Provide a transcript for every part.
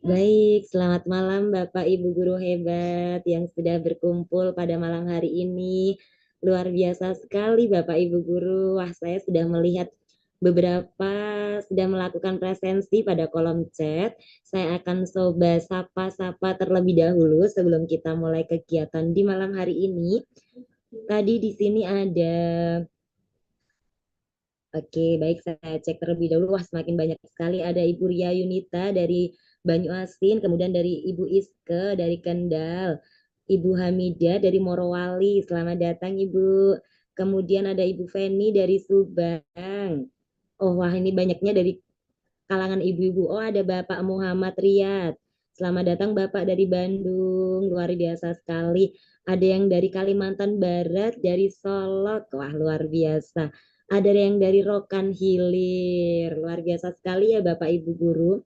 Baik, selamat malam Bapak Ibu guru hebat yang sudah berkumpul pada malam hari ini. Luar biasa sekali Bapak Ibu guru. Wah, saya sudah melihat beberapa sudah melakukan presensi pada kolom chat. Saya akan coba sapa-sapa terlebih dahulu sebelum kita mulai kegiatan di malam hari ini. Tadi di sini ada. Oke, baik, saya cek terlebih dahulu. Wah, semakin banyak sekali. Ada Ibu Ria Yunita dari Banyuasin, kemudian dari Ibu Iske dari Kendal, Ibu Hamidah dari Morowali. Selamat datang, Ibu. Kemudian ada Ibu Feni dari Subang. Oh, wah, ini banyaknya dari kalangan ibu-ibu. Oh, ada Bapak Muhammad Riyad. Selamat datang Bapak dari Bandung. Luar biasa sekali. Ada yang dari Kalimantan Barat, dari Solok. Wah, luar biasa. Ada yang dari Rokan Hilir. Luar biasa sekali ya Bapak Ibu guru.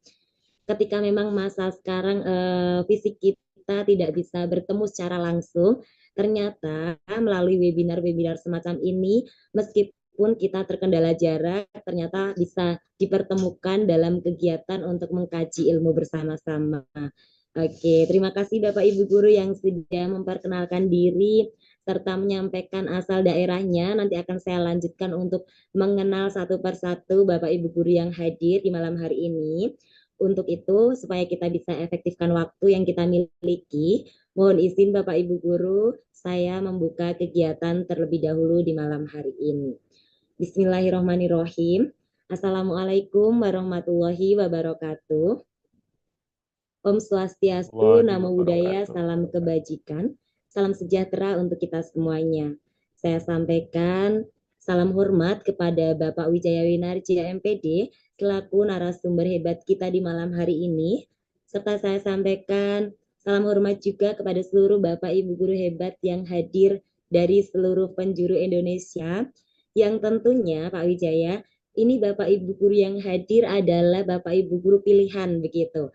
Ketika memang masa sekarang fisik kita tidak bisa bertemu secara langsung, ternyata melalui webinar-webinar semacam ini, meskipun kita terkendala jarak, ternyata bisa dipertemukan dalam kegiatan untuk mengkaji ilmu bersama-sama. Oke, terima kasih Bapak Ibu guru yang sudah memperkenalkan diri serta menyampaikan asal daerahnya. Nanti akan saya lanjutkan untuk mengenal satu persatu Bapak Ibu guru yang hadir di malam hari ini. Untuk itu, supaya kita bisa efektifkan waktu yang kita miliki, mohon izin Bapak Ibu guru, saya membuka kegiatan terlebih dahulu di malam hari ini. Bismillahirrahmanirrahim. Assalamualaikum warahmatullahi wabarakatuh. Om Swastiastu, Namo Buddhaya, salam kebajikan, salam sejahtera untuk kita semuanya. Saya sampaikan salam hormat kepada Bapak Wijaya Winarja MPD, selaku narasumber hebat kita di malam hari ini, serta saya sampaikan salam hormat juga kepada seluruh Bapak Ibu guru hebat yang hadir dari seluruh penjuru Indonesia, yang tentunya Pak Wijaya, ini Bapak Ibu guru yang hadir adalah Bapak Ibu guru pilihan begitu.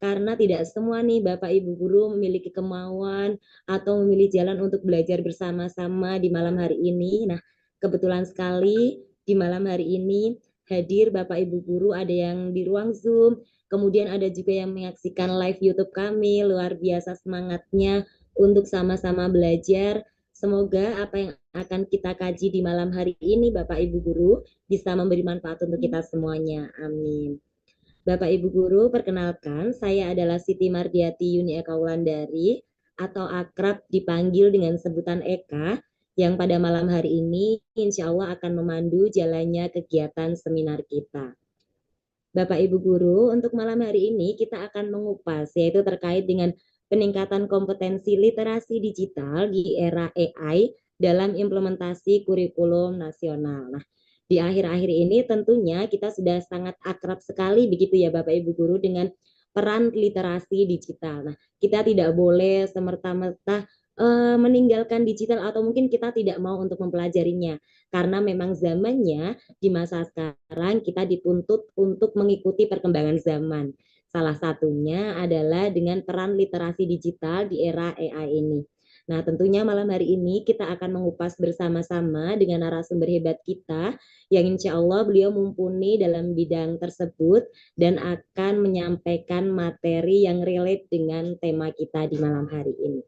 karena tidak semua nih Bapak Ibu guru memiliki kemauan atau memilih jalan untuk belajar bersama-sama di malam hari ini. Nah, kebetulan sekali di malam hari ini hadir Bapak Ibu guru, ada yang di ruang Zoom, kemudian ada juga yang menyaksikan live YouTube kami. Luar biasa semangatnya untuk sama-sama belajar. Semoga apa yang akan kita kaji di malam hari ini Bapak Ibu guru bisa memberi manfaat untuk kita semuanya. Amin. Bapak Ibu guru, perkenalkan saya adalah Siti Mardiati Yuni Eka Wulandari atau akrab dipanggil dengan sebutan Eka, yang pada malam hari ini insya Allah akan memandu jalannya kegiatan seminar kita. Bapak Ibu guru, untuk malam hari ini kita akan mengupas yaitu terkait dengan peningkatan kompetensi literasi digital di era AI dalam implementasi kurikulum nasional. Nah, di akhir-akhir ini tentunya kita sudah sangat akrab sekali begitu ya Bapak Ibu guru dengan peran literasi digital. Nah, kita tidak boleh semerta-merta meninggalkan digital atau mungkin kita tidak mau untuk mempelajarinya karena memang zamannya di masa sekarang kita dituntut untuk mengikuti perkembangan zaman. Salah satunya adalah dengan peran literasi digital di era AI ini. Nah, tentunya malam hari ini kita akan mengupas bersama-sama dengan narasumber hebat kita yang insya Allah beliau mumpuni dalam bidang tersebut dan akan menyampaikan materi yang relate dengan tema kita di malam hari ini.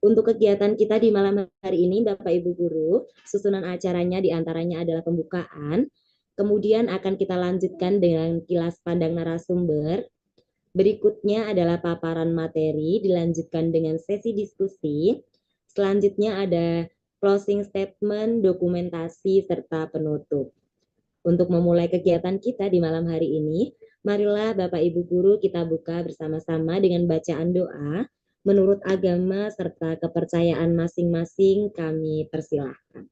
Untuk kegiatan kita di malam hari ini, Bapak Ibu Guru, susunan acaranya diantaranya adalah pembukaan, kemudian akan kita lanjutkan dengan kilas pandang narasumber, berikutnya adalah paparan materi, dilanjutkan dengan sesi diskusi, selanjutnya ada closing statement, dokumentasi, serta penutup. Untuk memulai kegiatan kita di malam hari ini, marilah Bapak Ibu Guru kita buka bersama-sama dengan bacaan doa menurut agama serta kepercayaan masing-masing. Kami persilahkan.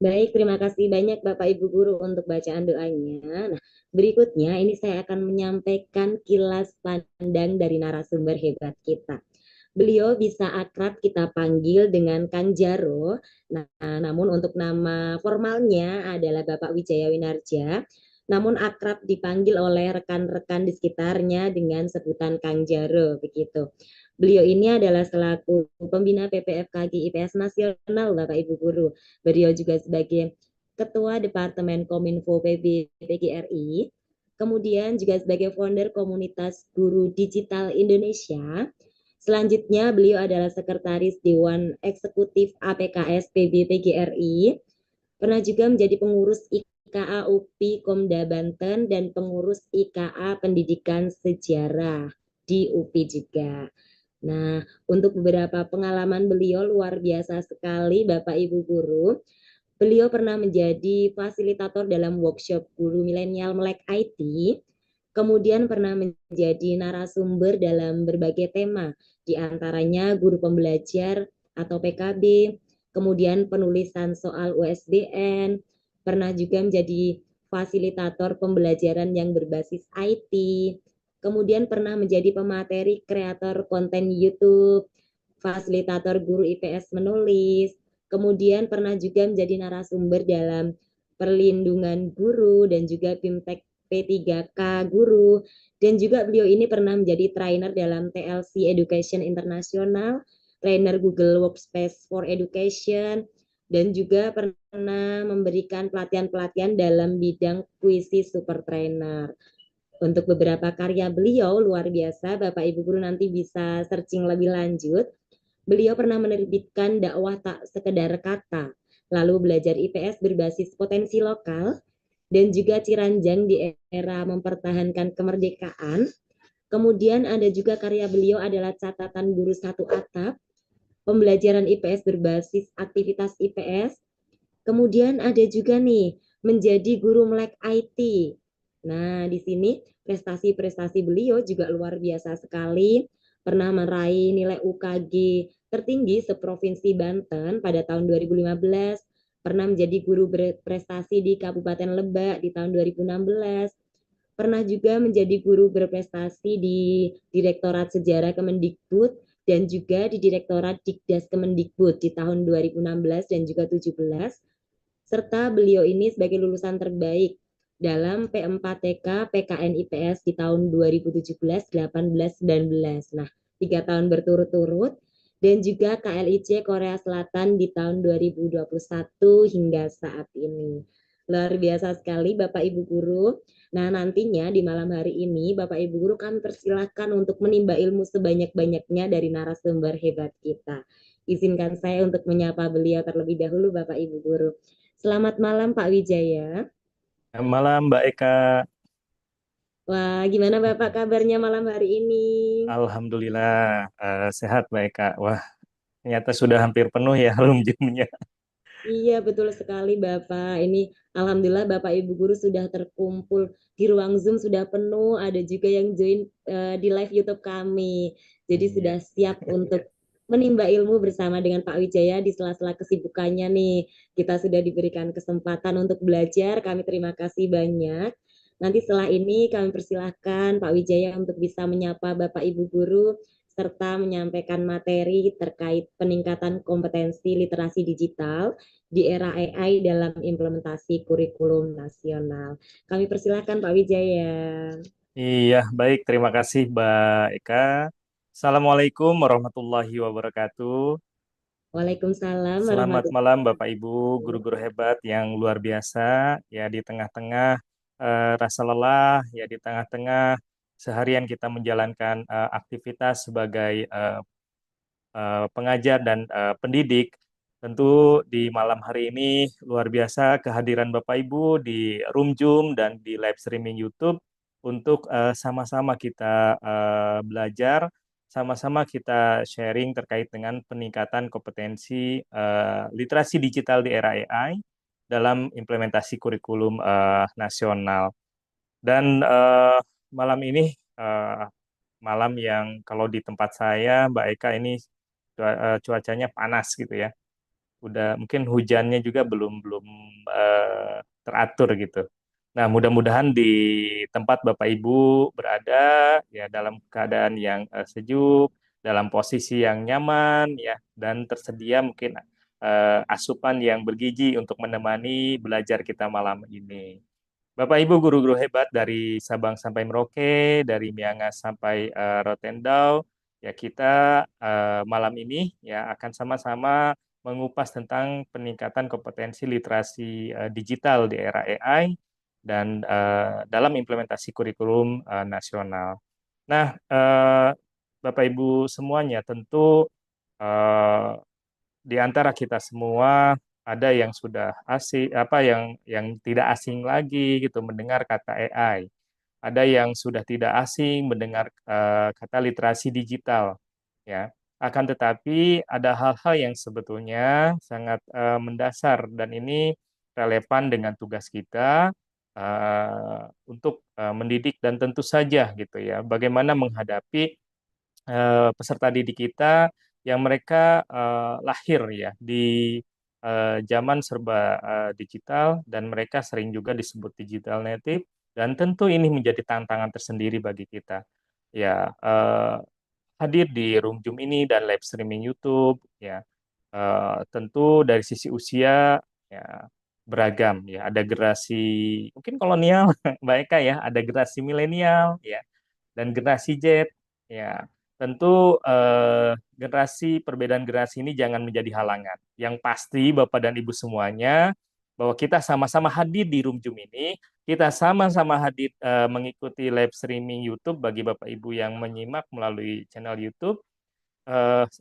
Baik, terima kasih banyak Bapak Ibu Guru untuk bacaan doanya. Nah, berikutnya ini saya akan menyampaikan kilas pandang dari narasumber hebat kita. Beliau bisa akrab kita panggil dengan Kang Jaro. Nah, namun untuk nama formalnya adalah Bapak Wijaya Winarja. Namun akrab dipanggil oleh rekan-rekan di sekitarnya dengan sebutan Kang Jaro begitu. Beliau ini adalah selaku pembina PPFKG IPS Nasional, Bapak Ibu Guru. Beliau juga sebagai Ketua Departemen Kominfo PB PGRI, kemudian juga sebagai founder komunitas Guru Digital Indonesia. Selanjutnya beliau adalah Sekretaris Dewan Eksekutif APKS PB PGRI, pernah juga menjadi pengurus IKA UPI Komda Banten dan pengurus IKA Pendidikan Sejarah di UPI juga. Nah, untuk beberapa pengalaman beliau luar biasa sekali Bapak Ibu Guru. Beliau pernah menjadi fasilitator dalam workshop guru milenial Melek IT, kemudian pernah menjadi narasumber dalam berbagai tema, di antaranya guru pembelajar atau PKB, kemudian penulisan soal USBN, pernah juga menjadi fasilitator pembelajaran yang berbasis IT, kemudian pernah menjadi pemateri kreator konten YouTube, fasilitator guru IPS menulis, kemudian pernah juga menjadi narasumber dalam perlindungan guru dan juga BIMTEK P3K guru, dan juga beliau ini pernah menjadi trainer dalam TLC Education Internasional, trainer Google Workspace for Education, dan juga pernah memberikan pelatihan-pelatihan dalam bidang kuisi super trainer. Untuk beberapa karya beliau luar biasa, Bapak Ibu Guru nanti bisa searching lebih lanjut. Beliau pernah menerbitkan dakwah tak sekedar kata, lalu belajar IPS berbasis potensi lokal, dan juga Ciranjang di era mempertahankan kemerdekaan. Kemudian ada juga karya beliau adalah catatan guru satu atap, pembelajaran IPS berbasis aktivitas IPS. Kemudian ada juga nih menjadi guru melek IT. Nah, di sini prestasi-prestasi beliau juga luar biasa sekali. Pernah meraih nilai UKG tertinggi seprovinsi Banten pada tahun 2015, pernah menjadi guru berprestasi di Kabupaten Lebak di tahun 2016, pernah juga menjadi guru berprestasi di Direktorat Sejarah Kemendikbud dan juga di Direktorat Dikdas Kemendikbud di tahun 2016 dan juga 17, serta beliau ini sebagai lulusan terbaik dalam P4TK PKN IPS di tahun 2017, 18, 19. Nah, 3 tahun berturut-turut, dan juga KLIC Korea Selatan di tahun 2021 hingga saat ini. Luar biasa sekali Bapak Ibu Guru. Nah, nantinya di malam hari ini Bapak Ibu Guru kami persilahkan untuk menimba ilmu sebanyak-banyaknya dari narasumber hebat kita. Izinkan saya untuk menyapa beliau terlebih dahulu Bapak Ibu Guru. Selamat malam Pak Wijaya. Malam Mbak Eka. Wah, gimana Bapak kabarnya malam hari ini? Alhamdulillah sehat Mbak Eka. Wah, ternyata sudah hampir penuh ya room gymnya. Iya, betul sekali Bapak. Ini Alhamdulillah Bapak Ibu Guru sudah terkumpul di ruang Zoom, sudah penuh. Ada juga yang join di live YouTube kami. Jadi Iya. sudah siap untuk menimba ilmu bersama dengan Pak Wijaya di sela-sela kesibukannya nih. Kita sudah diberikan kesempatan untuk belajar. Kami terima kasih banyak. Nanti setelah ini kami persilahkan Pak Wijaya untuk bisa menyapa Bapak Ibu Guru serta menyampaikan materi terkait peningkatan kompetensi literasi digital di era AI dalam implementasi kurikulum nasional. Kami persilakan Pak Wijaya. Iya, baik. Terima kasih Mbak Eka. Assalamualaikum warahmatullahi wabarakatuh. Waalaikumsalam Selamat warahmatullahi malam Bapak Ibu wabarakatuh. guru-guru hebat yang luar biasa ya di tengah-tengah rasa lelah ya di tengah-tengah seharian kita menjalankan aktivitas sebagai pengajar dan pendidik. Tentu di malam hari ini luar biasa kehadiran Bapak Ibu di room Zoom dan di live streaming YouTube untuk sama-sama kita belajar, sama-sama kita sharing terkait dengan peningkatan kompetensi literasi digital di era AI dalam implementasi kurikulum nasional. Dan malam ini eh, malam yang kalau di tempat saya Mbak Eka ini cuacanya panas gitu ya. Udah mungkin hujannya juga belum belum teratur gitu. Nah, mudah-mudahan di tempat Bapak Ibu berada ya dalam keadaan yang sejuk, dalam posisi yang nyaman ya dan tersedia mungkin asupan yang bergizi untuk menemani belajar kita malam ini. Bapak Ibu guru-guru hebat dari Sabang sampai Merauke, dari Miangas sampai Rotendao, ya kita malam ini ya akan sama-sama mengupas tentang peningkatan kompetensi literasi digital di era AI dan dalam implementasi kurikulum nasional. Nah, Bapak Ibu semuanya tentu eh, di antara kita semua ada yang sudah asing apa yang tidak asing lagi gitu mendengar kata AI. Ada yang sudah tidak asing mendengar kata literasi digital ya. Akan tetapi ada hal-hal yang sebetulnya sangat mendasar dan ini relevan dengan tugas kita untuk mendidik dan tentu saja gitu ya bagaimana menghadapi peserta didik kita yang mereka lahir ya di zaman serba digital dan mereka sering juga disebut digital native dan tentu ini menjadi tantangan tersendiri bagi kita. Ya, hadir di room Zoom ini dan live streaming YouTube ya. Tentu dari sisi usia ya beragam ya. Ada generasi mungkin kolonial, Mbak Eka ya, ada generasi milenial ya dan generasi Z. Ya, tentu generasi perbedaan generasi ini jangan menjadi halangan. Yang pasti Bapak dan Ibu semuanya bahwa kita sama-sama hadir di room Zoom ini, kita sama-sama hadir mengikuti live streaming YouTube bagi Bapak Ibu yang menyimak melalui channel YouTube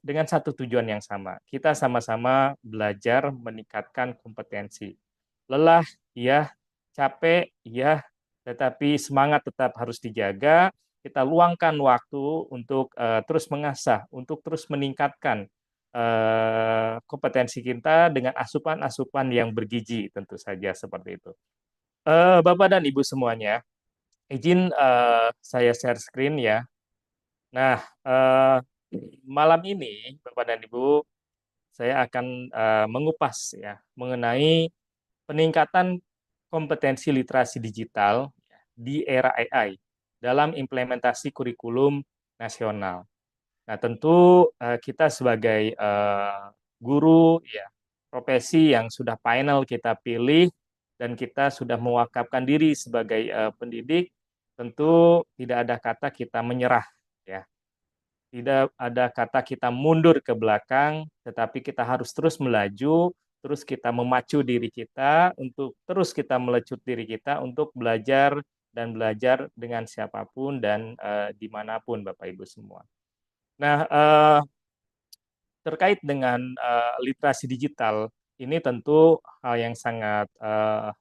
dengan satu tujuan yang sama. Kita sama-sama belajar meningkatkan kompetensi. Lelah, ya, capek, ya, tetapi semangat tetap harus dijaga. Kita luangkan waktu untuk terus mengasah, untuk terus meningkatkan kompetensi kita dengan asupan-asupan yang bergizi, tentu saja seperti itu. Bapak dan Ibu semuanya, izin saya share screen ya. Nah, malam ini, Bapak dan Ibu, saya akan mengupas ya mengenai peningkatan kompetensi literasi digital di era AI dalam implementasi kurikulum nasional. Nah, tentu kita sebagai guru ya profesi yang sudah final kita pilih dan kita sudah mewakafkan diri sebagai pendidik, tentu tidak ada kata kita menyerah ya. Tidak ada kata kita mundur ke belakang, tetapi kita harus terus melaju, terus kita memacu diri kita untuk terus kita melecut diri kita untuk belajar dan belajar dengan siapapun dan dimanapun Bapak Ibu semua. Nah, terkait dengan literasi digital, ini tentu hal yang sangat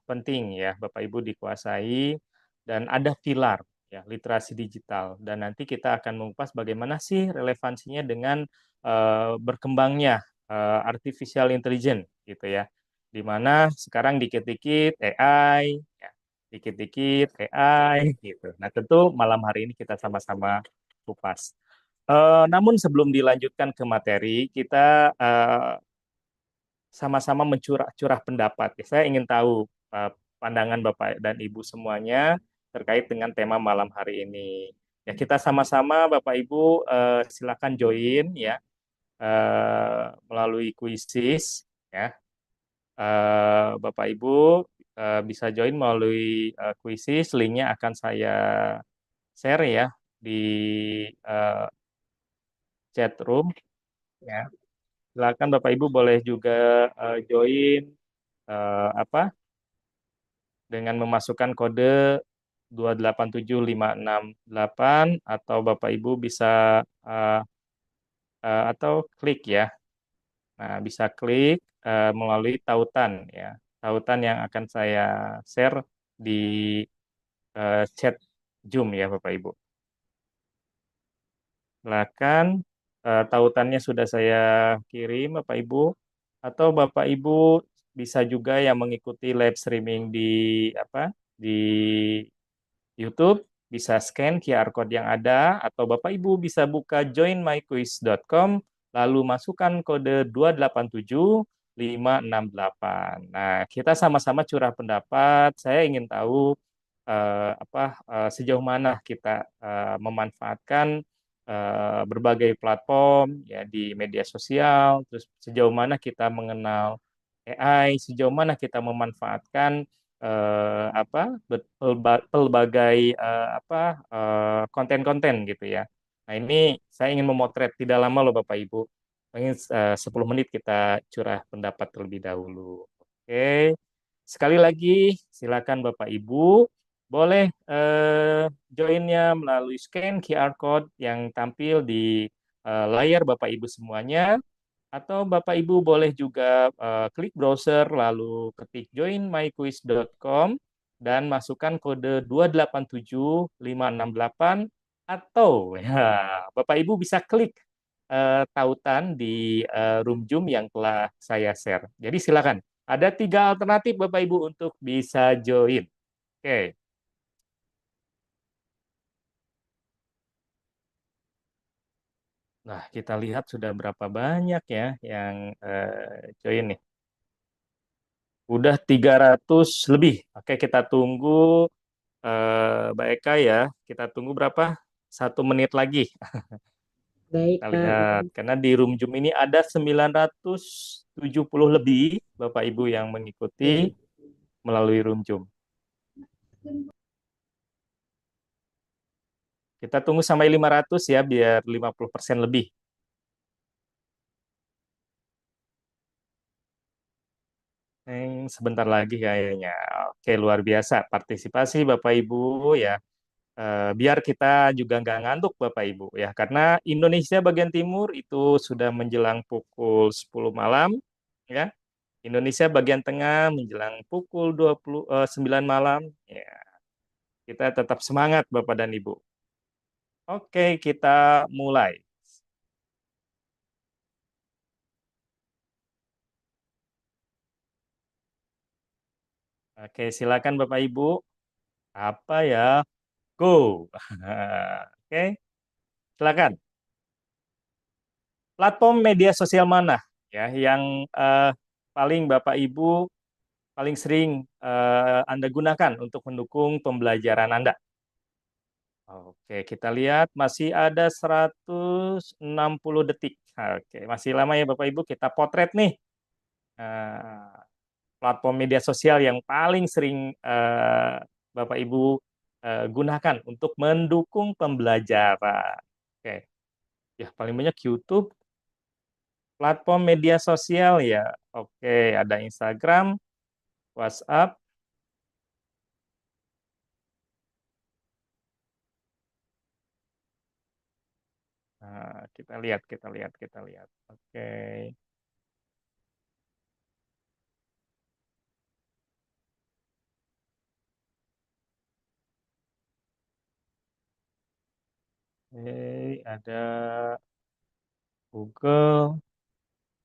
penting ya Bapak Ibu dikuasai dan ada pilar ya literasi digital dan nanti kita akan mengupas bagaimana sih relevansinya dengan berkembangnya artificial intelligence gitu ya. Di mana sekarang dikit-dikit AI ya, dikit-dikit AI gitu. Nah, tentu malam hari ini kita sama-sama kupas. Namun sebelum dilanjutkan ke materi, kita sama-sama mencurah pendapat. Saya ingin tahu pandangan Bapak dan Ibu semuanya terkait dengan tema malam hari ini. Ya, kita sama-sama Bapak Ibu silakan join ya melalui kuisis ya. Bapak Ibu bisa join melalui kuisis, linknya akan saya share ya di uh, chat room ya. Silakan Bapak Ibu boleh juga join apa dengan memasukkan kode 2875668 atau Bapak Ibu bisa atau klik ya. Nah, bisa klik melalui tautan ya. Tautan yang akan saya share di chat Zoom ya Bapak Ibu. Silakan tautannya sudah saya kirim Bapak Ibu atau Bapak Ibu bisa juga yang mengikuti live streaming di apa di YouTube bisa scan QR code yang ada atau Bapak Ibu bisa buka joinmyquiz.com lalu masukkan kode 2875568. Nah, kita sama-sama curah pendapat. Saya ingin tahu sejauh mana kita memanfaatkan berbagai platform ya di media sosial, terus sejauh mana kita mengenal AI, sejauh mana kita memanfaatkan pelbagai konten-konten gitu ya. Nah, ini saya ingin memotret tidak lama loh Bapak Ibu. Mungkin 10 menit kita curah pendapat terlebih dahulu. Oke. Sekali lagi silakan Bapak Ibu boleh joinnya melalui scan QR code yang tampil di layar Bapak Ibu semuanya atau Bapak Ibu boleh juga klik browser lalu ketik joinmyquiz.com dan masukkan kode 2875568 atau ya Bapak Ibu bisa klik tautan di room Zoom yang telah saya share. Jadi silakan. Ada 3 alternatif Bapak Ibu untuk bisa join. Oke. Nah, kita lihat sudah berapa banyak ya yang join nih. Udah 300 lebih. Oke, kita tunggu Mbak Eka ya. Kita tunggu berapa? 1 menit lagi. Baik, Kita Kak. lihat. Karena di room Zoom ini ada 970 lebih Bapak Ibu yang mengikuti melalui room Zoom. Kita tunggu sampai 500 ya, biar 50% lebih. Sebentar lagi kayaknya. Oke, luar biasa. Partisipasi Bapak Ibu ya. Biar kita juga nggak ngantuk Bapak Ibu ya karena Indonesia bagian timur itu sudah menjelang pukul 10 malam ya. Indonesia bagian tengah menjelang pukul 29 malam ya. Kita tetap semangat Bapak dan Ibu. Oke, kita mulai. Oke, silakan Bapak Ibu. Apa ya? Go. Oke, silakan. Platform media sosial mana ya yang paling Bapak Ibu paling sering Anda gunakan untuk mendukung pembelajaran Anda? Oke, kita lihat masih ada 160 detik. Oke, masih lama ya Bapak Ibu, kita potret nih eh, platform media sosial yang paling sering Bapak Ibu gunakan untuk mendukung pembelajaran. Oke, ya paling banyak YouTube, platform media sosial ya. Oke, ada Instagram, WhatsApp. Nah, kita lihat, kita lihat, kita lihat. Oke. Oke, ada Google.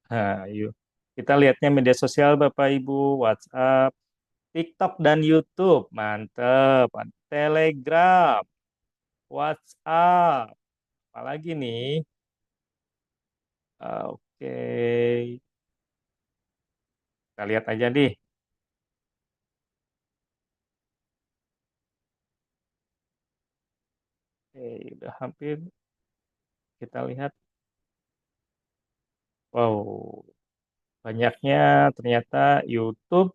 Nah, yuk. Kita lihatnya media sosial Bapak Ibu, WhatsApp, TikTok dan YouTube. Mantep. Telegram, WhatsApp. Apalagi nih? Oke. Kita lihat aja deh. Oke, udah hampir kita lihat. Wow, banyaknya ternyata YouTube,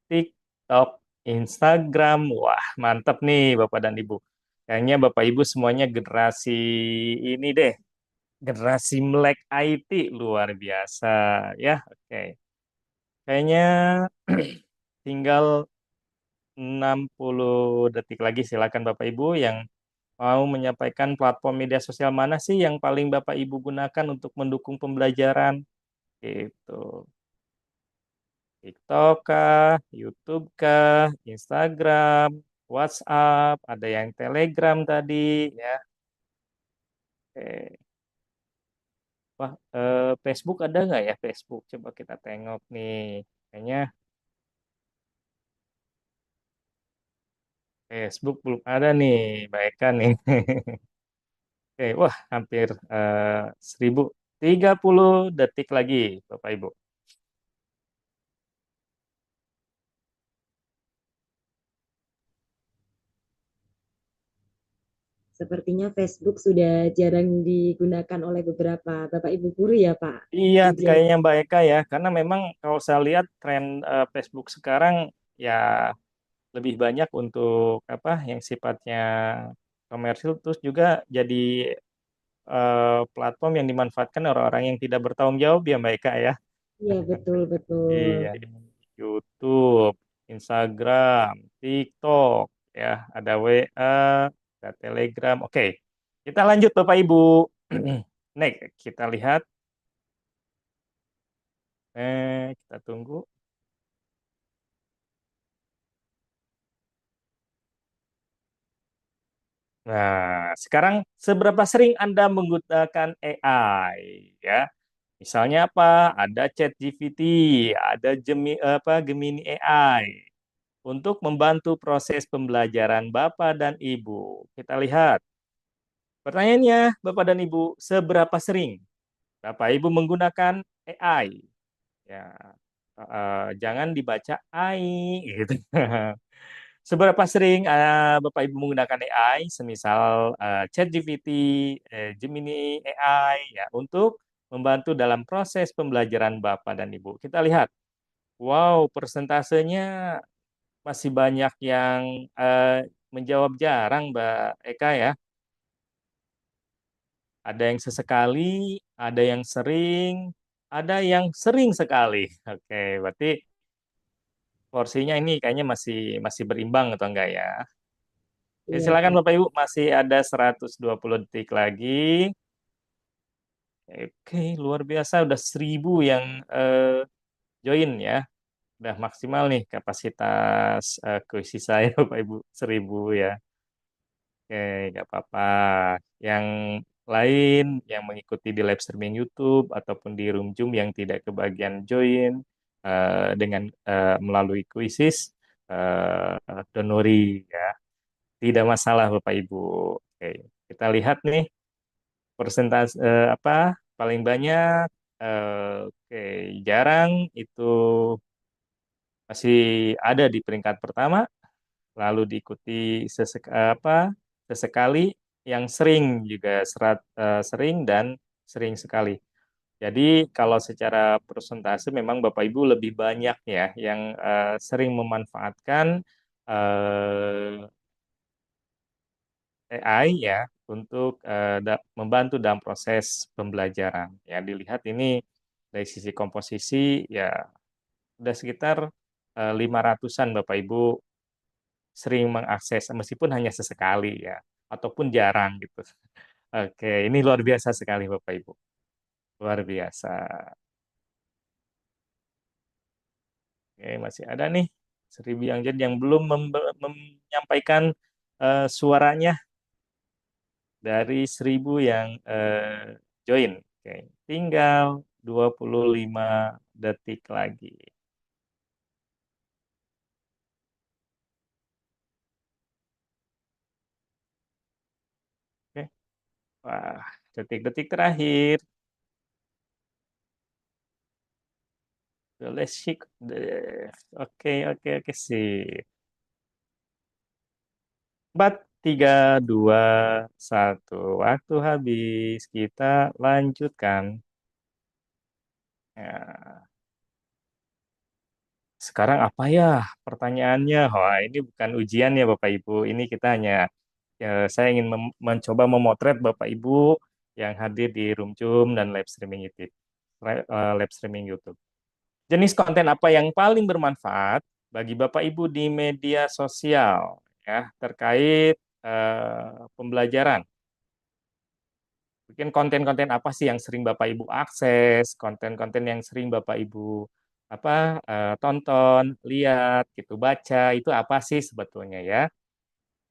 TikTok, Instagram. Wah, mantap nih Bapak dan Ibu. Kayaknya Bapak Ibu semuanya generasi ini deh, generasi melek IT luar biasa ya. Oke. Kayaknya tinggal 60 detik lagi silakan Bapak Ibu yang mau menyampaikan platform media sosial mana sih yang paling Bapak Ibu gunakan untuk mendukung pembelajaran gitu. TikTok kah, YouTube kah, Instagram, WhatsApp, ada yang Telegram tadi ya. Oke. Wah, Facebook ada nggak ya Facebook? Coba kita tengok nih. Kayaknya Facebook belum ada nih, baik kan nih. Oke, wah hampir 1030 detik lagi, Bapak Ibu. Sepertinya Facebook sudah jarang digunakan oleh beberapa Bapak Ibu guru ya Pak Iya, Dirjen. kayaknya Mbak Eka ya, karena memang kalau saya lihat tren Facebook sekarang ya lebih banyak untuk apa yang sifatnya komersil, terus juga jadi platform yang dimanfaatkan orang-orang yang tidak bertanggung jawab ya Mbak Eka ya. Iya betul betul. Iya, YouTube, Instagram, TikTok, ya, ada WA, ada Telegram. Oke, kita lanjut Bapak Ibu. Next, kita lihat. Kita tunggu. Nah, sekarang seberapa sering Anda menggunakan AI? Ya, misalnya apa? Ada ChatGPT, ada Gemini AI untuk membantu proses pembelajaran Bapak dan Ibu. Kita lihat. Pertanyaannya, Bapak dan Ibu, seberapa sering Bapak Ibu menggunakan AI? Ya, jangan dibaca AI gitu. Seberapa sering Bapak Ibu menggunakan AI, semisal ChatGPT, Gemini AI, ya, untuk membantu dalam proses pembelajaran Bapak dan Ibu. Kita lihat, wow, persentasenya masih banyak yang menjawab jarang, Mbak Eka ya. Ada yang sesekali, ada yang sering, ada yang sering sekali. Oke, berarti porsinya ini kayaknya masih masih berimbang atau enggak ya? Oke, Iya silakan Pak. Bapak Ibu, masih ada 120 detik lagi. Oke, luar biasa udah 1000 yang join ya. Udah maksimal nih kapasitas kuisi saya Bapak Ibu 1000 ya. Oke, nggak apa-apa. Yang lain yang mengikuti di live streaming YouTube ataupun di room Zoom yang tidak kebagian join dengan melalui kuisis, don't worry ya, tidak masalah Bapak Ibu. Oke, kita lihat nih persentase apa paling banyak. Oke, jarang itu masih ada di peringkat pertama, lalu diikuti sesekali, yang sering juga sering dan sering sekali. Jadi kalau secara persentase memang Bapak Ibu lebih banyak ya yang sering memanfaatkan AI ya untuk membantu dalam proses pembelajaran. Ya dilihat ini dari sisi komposisi ya udah sekitar 500-an Bapak Ibu sering mengakses meskipun hanya sesekali ya ataupun jarang gitu. Oke, ini luar biasa sekali Bapak Ibu. Luar biasa. Oke, masih ada nih 1000 yang jadi yang belum menyampaikan suaranya dari 1000 yang join. Oke, tinggal 25 detik lagi. Oke. Wah, detik-detik terakhir. Let's shake. Oke, oke, oke sih. 4, 3, 2, 1. Waktu habis. Kita lanjutkan. Ya. Sekarang apa ya pertanyaannya? Wah, ini bukan ujian ya Bapak Ibu. Ini kita hanya, saya ingin mencoba memotret Bapak Ibu yang hadir di Room Zoom dan live streaming YouTube. Live streaming YouTube. Jenis konten apa yang paling bermanfaat bagi Bapak Ibu di media sosial ya terkait pembelajaran? Mungkin konten-konten apa sih yang sering Bapak Ibu akses, konten-konten yang sering Bapak Ibu tonton, lihat, gitu, baca, itu apa sih sebetulnya ya?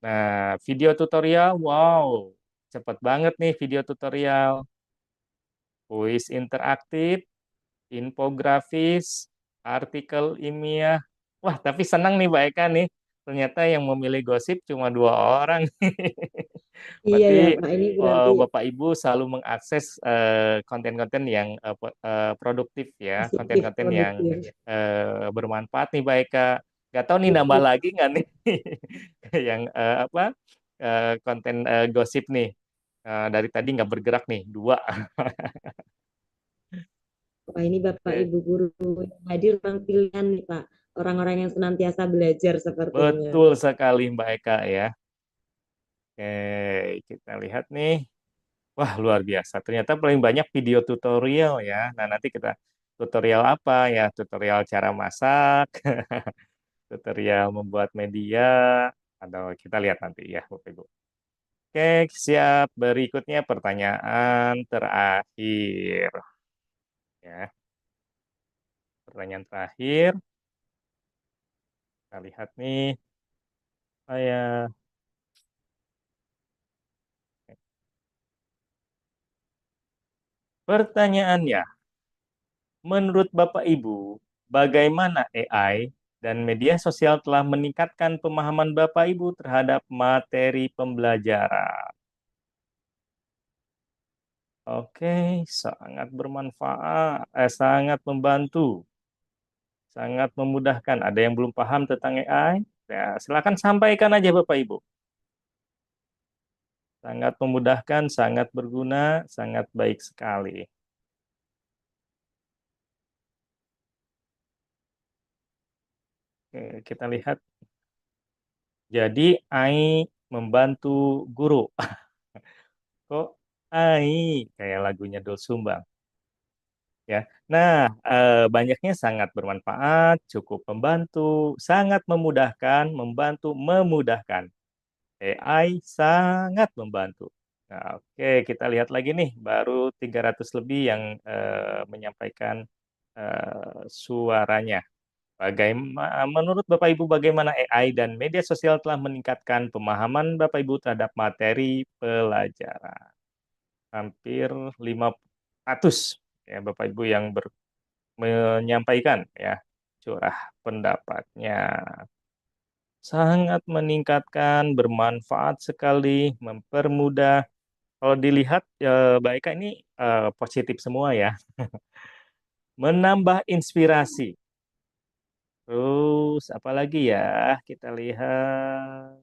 Nah, video tutorial, wow, cepet banget nih video tutorial, kuis interaktif, infografis, artikel ilmiah. Wah, tapi senang nih Mbak Eka nih. Ternyata yang memilih gosip cuma 2 orang. Iya Berarti ya Pak, ini berarti Bapak Ibu selalu mengakses konten-konten yang produktif ya, positif, konten-konten yang produktif. bermanfaat nih Mbak Eka. Gak tahu nih nambah Betul. lagi nggak nih yang konten gosip nih. Dari tadi nggak bergerak nih, 2. Wah, ini Bapak Oke. Ibu guru yang hadir orang pilihan nih Pak. Orang-orang yang senantiasa belajar sepertinya. Betul sekali Mbak Eka ya. Oke, kita lihat nih. Wah, luar biasa. Ternyata paling banyak video tutorial ya. Nah, nanti kita tutorial apa ya? Tutorial cara masak, tutorial membuat media, atau kita lihat nanti ya, Bapak Ibu. Oke, siap. Berikutnya pertanyaan terakhir. Ya, pertanyaan terakhir. Kita lihat nih. Saya pertanyaannya, menurut Bapak Ibu, bagaimana AI dan media sosial telah meningkatkan pemahaman Bapak Ibu terhadap materi pembelajaran? Oke, sangat bermanfaat, sangat membantu, sangat memudahkan. Ada yang belum paham tentang AI? Ya, silakan sampaikan aja Bapak Ibu. Sangat memudahkan, sangat berguna, sangat baik sekali. Oke, kita lihat. Jadi AI membantu guru. Kok AI kayak lagunya Doel Sumbang ya. Nah, banyaknya sangat bermanfaat, cukup membantu, sangat memudahkan, membantu memudahkan. AI sangat membantu. Nah, oke, kita lihat lagi nih, baru 300 lebih yang menyampaikan suaranya. Bagaimana menurut Bapak Ibu bagaimana AI dan media sosial telah meningkatkan pemahaman Bapak Ibu terhadap materi pelajaran? Hampir 500 ya Bapak Ibu yang menyampaikan ya curah pendapatnya. Sangat meningkatkan, bermanfaat sekali, mempermudah. Kalau dilihat Mbak Eka ini positif semua ya. menambah inspirasi. Terus apalagi ya? Kita lihat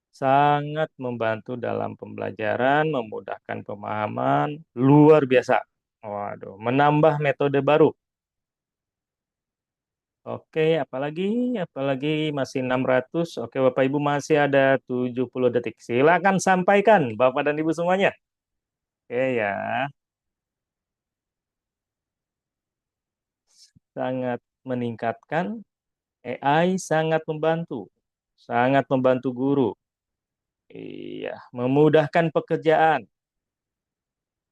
sangat membantu dalam pembelajaran, memudahkan pemahaman, luar biasa. Waduh, menambah metode baru. Oke, apalagi? Apalagi masih 600. Oke, Bapak Ibu masih ada 70 detik. Silakan sampaikan, Bapak dan Ibu semuanya. Oke ya, sangat meningkatkan. AI sangat membantu guru. Iya, memudahkan pekerjaan.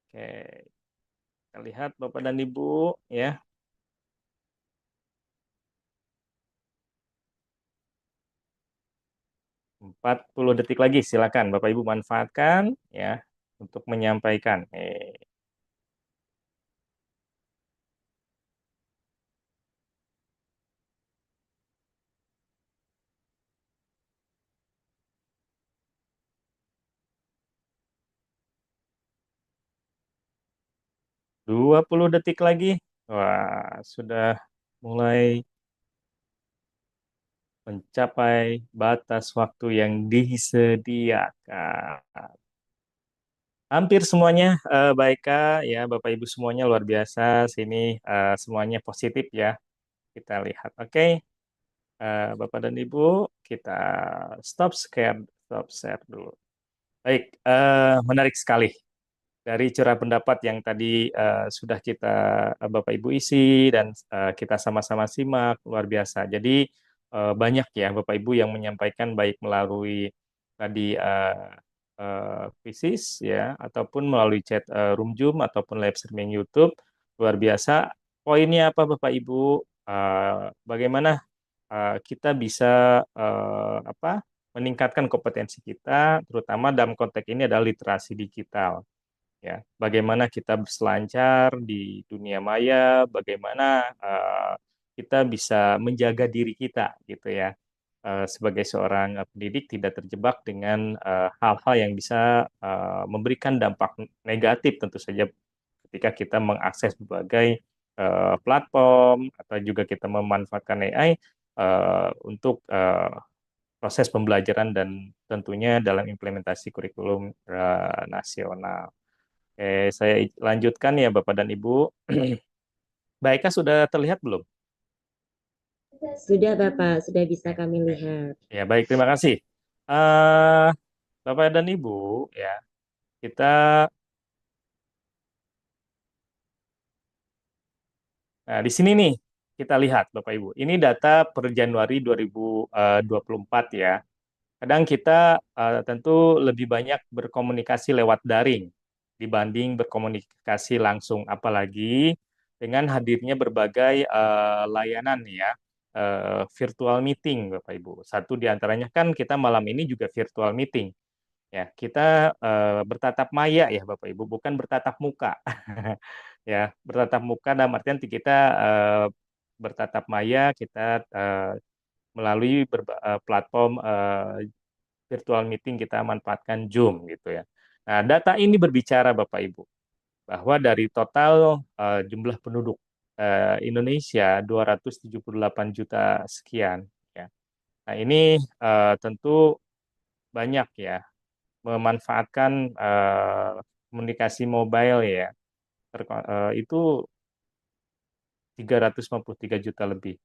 Oke, kita lihat Bapak dan Ibu ya. 40 detik lagi, silakan Bapak Ibu manfaatkan ya untuk menyampaikan. 20 detik lagi. Wah, sudah mulai mencapai batas waktu yang disediakan. Hampir semuanya baik Kak, ya Bapak Ibu semuanya luar biasa. Sini semuanya positif ya. Kita lihat. Oke, Bapak dan Ibu, kita stop share dulu. Baik, menarik sekali dari curah pendapat yang tadi sudah kita Bapak Ibu isi dan kita sama-sama simak luar biasa. Jadi banyak ya Bapak Ibu yang menyampaikan baik melalui tadi Visis ya ataupun melalui chat room Zoom ataupun live streaming YouTube luar biasa. Poinnya apa Bapak Ibu? Bagaimana kita bisa apa meningkatkan kompetensi kita, terutama dalam konteks ini adalah literasi digital ya. Bagaimana kita berselancar di dunia maya, bagaimana kita bisa menjaga diri kita gitu ya. Sebagai seorang pendidik tidak terjebak dengan hal-hal yang bisa memberikan dampak negatif tentu saja ketika kita mengakses berbagai platform atau juga kita memanfaatkan AI untuk proses pembelajaran dan tentunya dalam implementasi kurikulum nasional. Saya lanjutkan ya Bapak dan Ibu. Baiknya sudah terlihat belum? Sudah Bapak, sudah bisa Oke. kami lihat. Ya baik, terima kasih. Eh Bapak dan Ibu, ya kita nah, di sini nih kita lihat Bapak Ibu. Ini data per Januari 2024 ya. Kadang kita tentu lebih banyak berkomunikasi lewat daring dibanding berkomunikasi langsung, apalagi dengan hadirnya berbagai layanan ya, virtual meeting, Bapak Ibu. Satu di antaranya kan kita malam ini juga virtual meeting. Ya, kita bertatap maya ya Bapak Ibu, bukan bertatap muka. Ya, bertatap muka dalam artian kita bertatap maya, kita melalui platform virtual meeting kita manfaatkan Zoom gitu ya. Nah, data ini berbicara Bapak Ibu bahwa dari total jumlah penduduk Indonesia 278 juta sekian ya. Nah, ini tentu banyak ya memanfaatkan komunikasi mobile ya. Itu 353 juta lebih.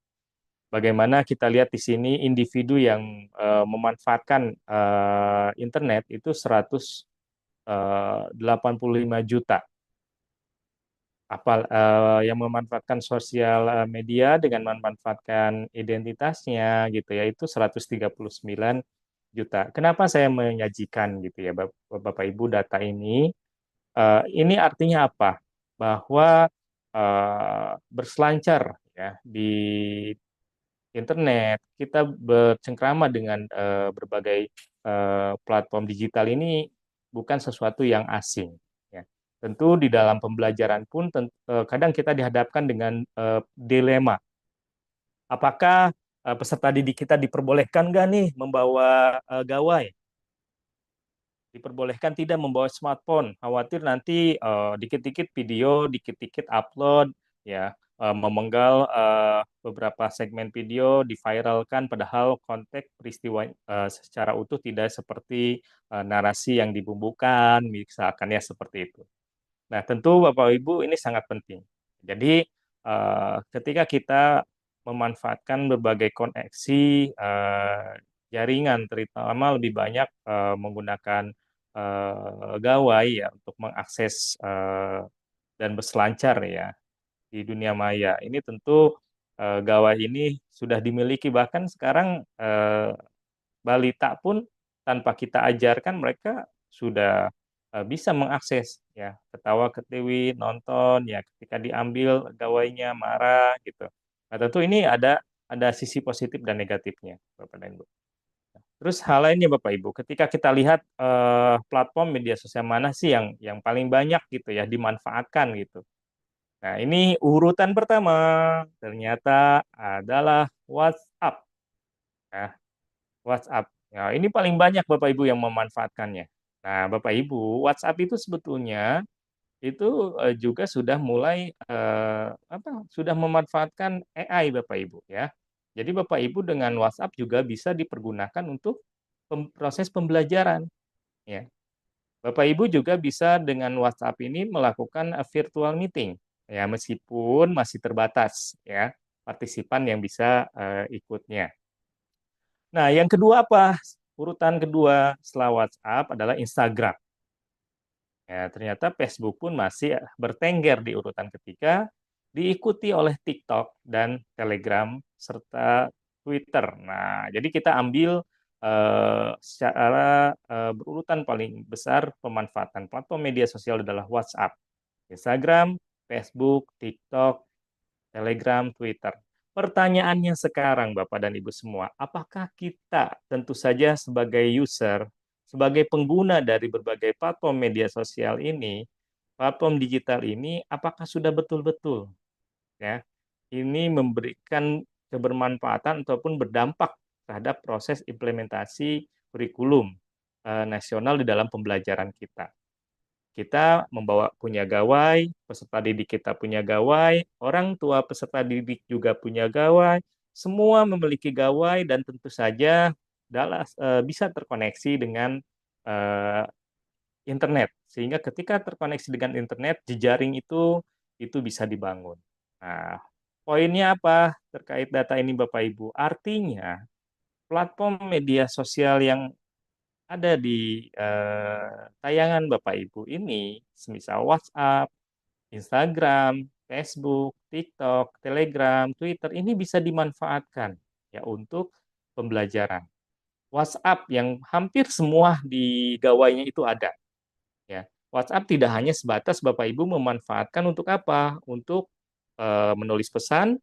Bagaimana kita lihat di sini individu yang memanfaatkan internet itu 185 juta. Yang memanfaatkan sosial media dengan memanfaatkan identitasnya gitu ya itu 139 juta. Kenapa saya menyajikan gitu ya Bapak Ibu data ini? Ini artinya apa? Bahwa berselancar ya di internet, kita bercengkrama dengan berbagai platform digital ini bukan sesuatu yang asing. Ya. Tentu di dalam pembelajaran pun kadang kita dihadapkan dengan dilema. Apakah peserta didik kita diperbolehkan nggak nih membawa gawai? diperbolehkan tidak membawa smartphone. Khawatir nanti dikit-dikit video, dikit-dikit upload, ya, memenggal beberapa segmen video, diviralkan, padahal konteks peristiwa secara utuh tidak seperti narasi yang dibumbukan, misalkan ya seperti itu. Nah, tentu Bapak Ibu ini sangat penting. Jadi, ketika kita memanfaatkan berbagai koneksi jaringan, terutama lebih banyak menggunakan gawai ya untuk mengakses dan berselancar ya di dunia maya. Ini tentu gawai ini sudah dimiliki, bahkan sekarang balita pun tanpa kita ajarkan mereka sudah bisa mengakses ya, ketawa ketiwi nonton ya, ketika diambil gawainya marah gitu. Nah, tentu ini ada sisi positif dan negatifnya Bapak dan Ibu. Terus hal lainnya Bapak Ibu, ketika kita lihat platform media sosial mana sih yang paling banyak gitu ya dimanfaatkan gitu. Nah, ini urutan pertama ternyata adalah WhatsApp. Nah, WhatsApp. Nah, ini paling banyak Bapak Ibu yang memanfaatkannya. Nah, Bapak Ibu, WhatsApp itu sebetulnya itu juga sudah mulai sudah memanfaatkan AI Bapak Ibu ya. Jadi Bapak Ibu dengan WhatsApp juga bisa dipergunakan untuk proses pembelajaran ya. Bapak Ibu juga bisa dengan WhatsApp ini melakukan virtual meeting ya, meskipun masih terbatas ya partisipan yang bisa ikutnya. Nah, yang kedua apa? Urutan kedua setelah WhatsApp adalah Instagram. Ya, ternyata Facebook pun masih bertengger di urutan ketiga, diikuti oleh TikTok dan Telegram serta Twitter. Nah, jadi kita ambil secara berurutan paling besar pemanfaatan platform media sosial adalah WhatsApp, Instagram, Facebook, TikTok, Telegram, Twitter. Pertanyaannya sekarang, Bapak dan Ibu semua, apakah kita tentu saja sebagai user, sebagai pengguna dari berbagai platform media sosial ini, platform digital ini, apakah sudah betul-betul ya ini memberikan kebermanfaatan ataupun berdampak terhadap proses implementasi kurikulum nasional di dalam pembelajaran kita? Kita membawa punya gawai, peserta didik kita punya gawai, orang tua peserta didik juga punya gawai, semua memiliki gawai dan tentu saja bisa terkoneksi dengan eh, internet. Sehingga ketika terkoneksi dengan internet, jejaring itu bisa dibangun. Nah, poinnya apa terkait data ini Bapak Ibu? Artinya platform media sosial yang ada di tayangan Bapak Ibu ini, semisal WhatsApp, Instagram, Facebook, TikTok, Telegram, Twitter, ini bisa dimanfaatkan ya untuk pembelajaran. WhatsApp yang hampir semua di gawainya itu ada. Ya, WhatsApp tidak hanya sebatas Bapak Ibu memanfaatkan untuk apa? Untuk menulis pesan,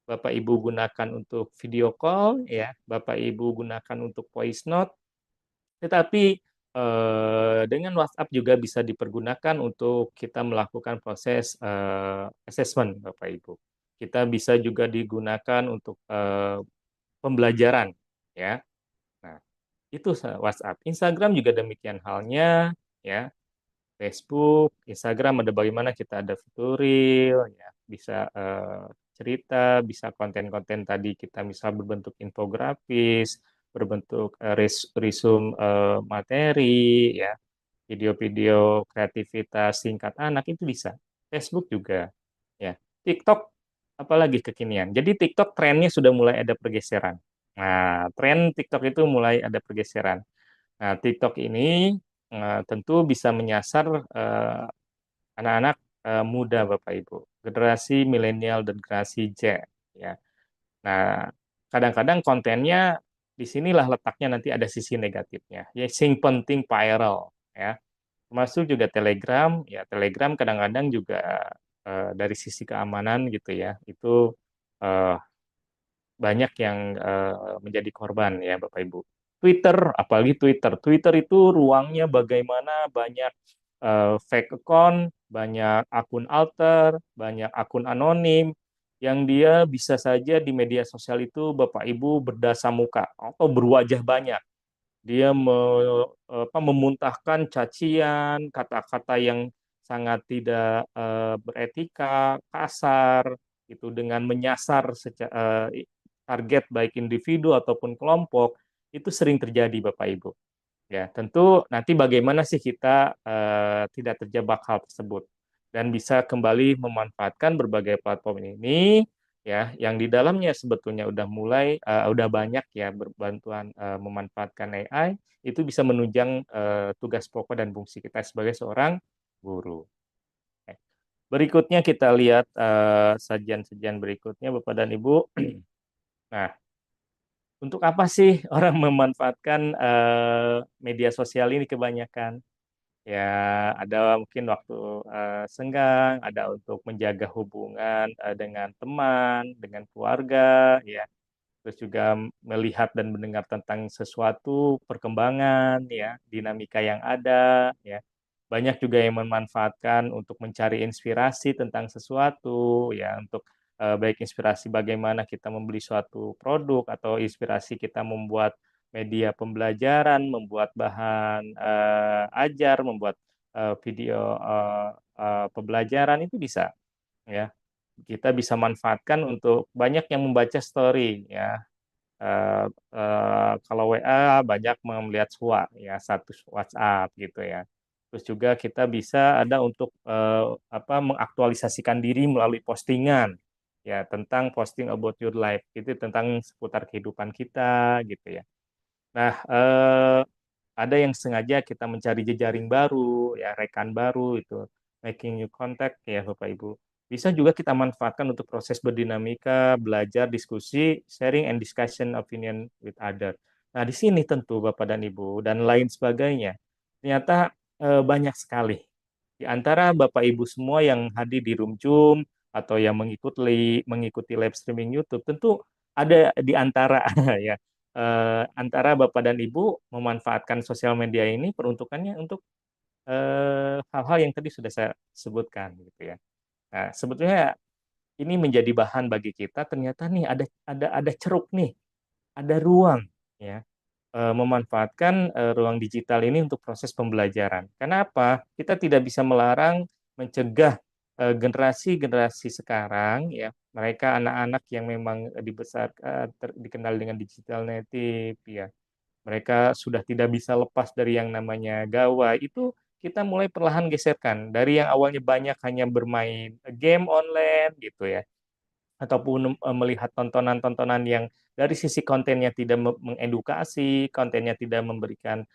Bapak Ibu gunakan untuk video call, ya, Bapak Ibu gunakan untuk voice note, tetapi dengan WhatsApp juga bisa dipergunakan untuk kita melakukan proses assessment, Bapak Ibu. Kita bisa juga digunakan untuk pembelajaran, ya. Nah, itu WhatsApp. Instagram juga demikian halnya, ya. Facebook, Instagram ada bagaimana kita ada tutorial, ya, bisa cerita, bisa konten-konten tadi kita misal berbentuk infografis, berbentuk resume materi, ya, video-video kreativitas singkat anak itu bisa. Facebook juga, ya. TikTok apalagi kekinian. Jadi TikTok trennya sudah mulai ada pergeseran. Nah, tren TikTok itu mulai ada pergeseran. Nah, TikTok ini tentu bisa menyasar anak-anak muda, Bapak Ibu, generasi milenial dan generasi Z. Ya. Nah, kadang-kadang kontennya di sinilah letaknya nanti ada sisi negatifnya. Ya, sing penting viral. Ya, termasuk juga Telegram. Ya, Telegram kadang-kadang juga dari sisi keamanan gitu ya, itu eh, banyak yang menjadi korban ya Bapak Ibu. Twitter, apalagi Twitter. Twitter itu ruangnya bagaimana banyak fake account, banyak akun alter, banyak akun anonim yang dia bisa saja di media sosial itu Bapak Ibu berdasa muka atau berwajah banyak. dia memuntahkan cacian, kata-kata yang sangat tidak beretika, kasar, itu dengan menyasar target baik individu ataupun kelompok, itu sering terjadi Bapak Ibu. Ya, tentu nanti bagaimana sih kita tidak terjebak hal tersebut dan bisa kembali memanfaatkan berbagai platform ini, ya, yang di dalamnya sebetulnya udah banyak ya berbantuan memanfaatkan AI, itu bisa menunjang tugas pokok dan fungsi kita sebagai seorang guru. Oke. Berikutnya kita lihat sajian-sajian berikutnya Bapak dan Ibu. Nah, untuk apa sih orang memanfaatkan media sosial ini kebanyakan? Ya, ada mungkin waktu senggang, ada untuk menjaga hubungan dengan teman, dengan keluarga, ya. Terus juga melihat dan mendengar tentang sesuatu, perkembangan, ya, dinamika yang ada, ya. Banyak juga yang memanfaatkan untuk mencari inspirasi tentang sesuatu, ya, untuk baik inspirasi bagaimana kita membeli suatu produk atau inspirasi kita membuat media pembelajaran, membuat bahan ajar, membuat video pembelajaran itu bisa, ya. Kita bisa manfaatkan untuk banyak yang membaca story, ya. Kalau WA banyak melihat SWA, ya, status WhatsApp gitu ya. Terus juga kita bisa ada untuk mengaktualisasikan diri melalui postingan, ya, tentang posting about your life, itu tentang seputar kehidupan kita gitu ya. Nah, ada yang sengaja kita mencari jejaring baru, ya, rekan baru itu, making new contact ya Bapak Ibu. Bisa juga kita manfaatkan untuk proses berdinamika, belajar, diskusi, sharing and discussion opinion with other. Nah, di sini tentu Bapak dan Ibu dan lain sebagainya. Ternyata banyak sekali. Di antara Bapak Ibu semua yang hadir di room Zoom atau yang mengikuti live streaming YouTube, tentu ada di antara ya antara Bapak dan Ibu memanfaatkan sosial media ini peruntukannya untuk hal-hal yang tadi sudah saya sebutkan gitu ya. Nah, sebetulnya ini menjadi bahan bagi kita ternyata nih ada ceruk nih, ada ruang ya memanfaatkan ruang digital ini untuk proses pembelajaran. Kenapa? Kita tidak bisa melarang mencegah generasi-generasi sekarang ya, mereka anak-anak yang memang dikenal dengan digital native ya. Mereka sudah tidak bisa lepas dari yang namanya gawai. Itu kita mulai perlahan geserkan dari yang awalnya banyak hanya bermain game online gitu ya ataupun melihat tontonan-tontonan yang dari sisi kontennya tidak mengedukasi, kontennya tidak memberikan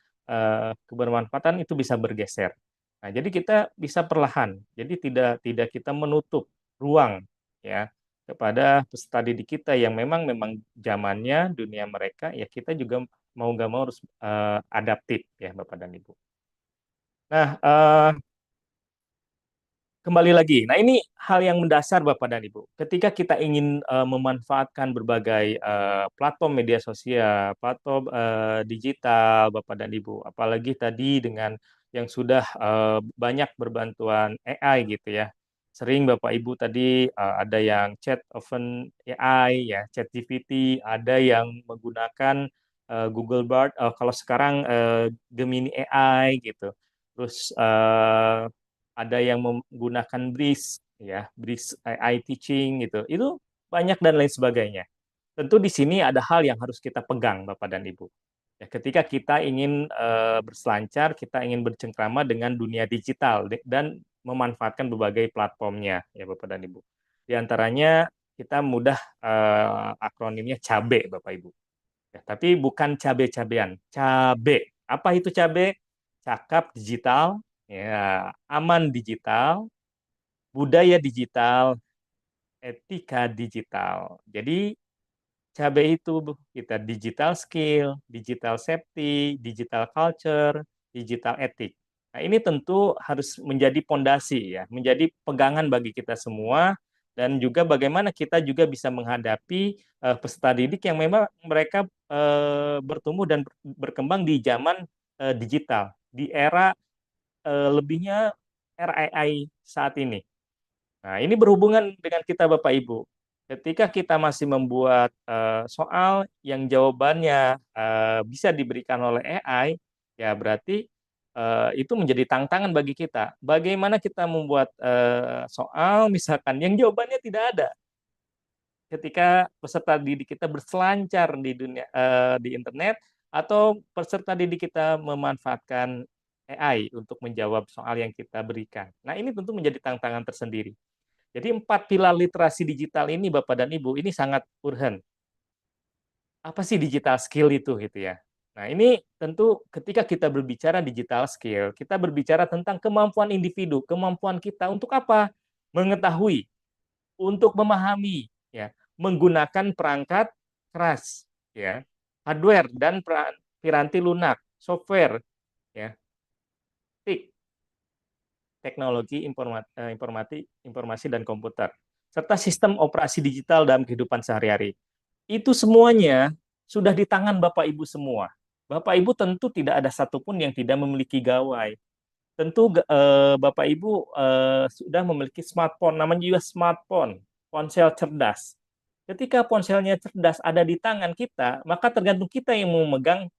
kebermanfaatan itu bisa bergeser. Nah, jadi kita bisa perlahan. Jadi tidak tidak kita menutup ruang ya kepada peserta didik kita yang memang zamannya dunia mereka ya kita juga mau nggak mau harus adaptif ya Bapak dan Ibu. Nah, kembali lagi. Nah, ini hal yang mendasar Bapak dan Ibu. Ketika kita ingin memanfaatkan berbagai platform media sosial, platform digital Bapak dan Ibu, apalagi tadi dengan yang sudah banyak berbantuan AI gitu ya. Sering Bapak Ibu tadi ada yang chat open AI ya, chat GPT, ada yang menggunakan Google Bard, kalau sekarang Gemini AI gitu. Terus ada yang menggunakan BRIS ya, BRIS AI teaching gitu. Itu banyak dan lain sebagainya. Tentu di sini ada hal yang harus kita pegang Bapak dan Ibu. Ya, ketika kita ingin berselancar, kita ingin bercengkrama dengan dunia digital dan memanfaatkan berbagai platformnya ya Bapak dan Ibu. Di antaranya kita mudah akronimnya CABE Bapak Ibu. Ya, tapi bukan cabe-cabean, cabe. Apa itu cabe? Cakap digital, ya, aman digital, budaya digital, etika digital. Jadi cabe itu kita digital skill, digital safety, digital culture, digital etik. Nah, ini tentu harus menjadi pondasi ya, menjadi pegangan bagi kita semua dan juga bagaimana kita juga bisa menghadapi peserta didik yang memang mereka bertumbuh dan berkembang di zaman digital, di era lebihnya era AI saat ini. Nah, ini berhubungan dengan kita Bapak Ibu. Ketika kita masih membuat soal yang jawabannya bisa diberikan oleh AI, ya berarti itu menjadi tantangan bagi kita. Bagaimana kita membuat soal misalkan yang jawabannya tidak ada ketika peserta didik kita berselancar di dunia di internet atau peserta didik kita memanfaatkan AI untuk menjawab soal yang kita berikan. Nah, ini tentu menjadi tantangan tersendiri. Jadi 4 pilar literasi digital ini Bapak dan Ibu ini sangat urgent. Apa sih digital skill itu gitu ya? Nah, ini tentu ketika kita berbicara digital skill, kita berbicara tentang kemampuan individu, kemampuan kita untuk apa? Mengetahui, untuk memahami, ya, menggunakan perangkat keras, ya, hardware dan piranti lunak, software, ya, TIC, teknologi informasi dan komputer, serta sistem operasi digital dalam kehidupan sehari-hari. Itu semuanya sudah di tangan Bapak Ibu semua. Bapak Ibu tentu tidak ada satupun yang tidak memiliki gawai. Tentu Bapak Ibu sudah memiliki smartphone, namanya juga smartphone, ponsel cerdas. Ketika ponselnya cerdas ada di tangan kita, maka tergantung kita yang memegang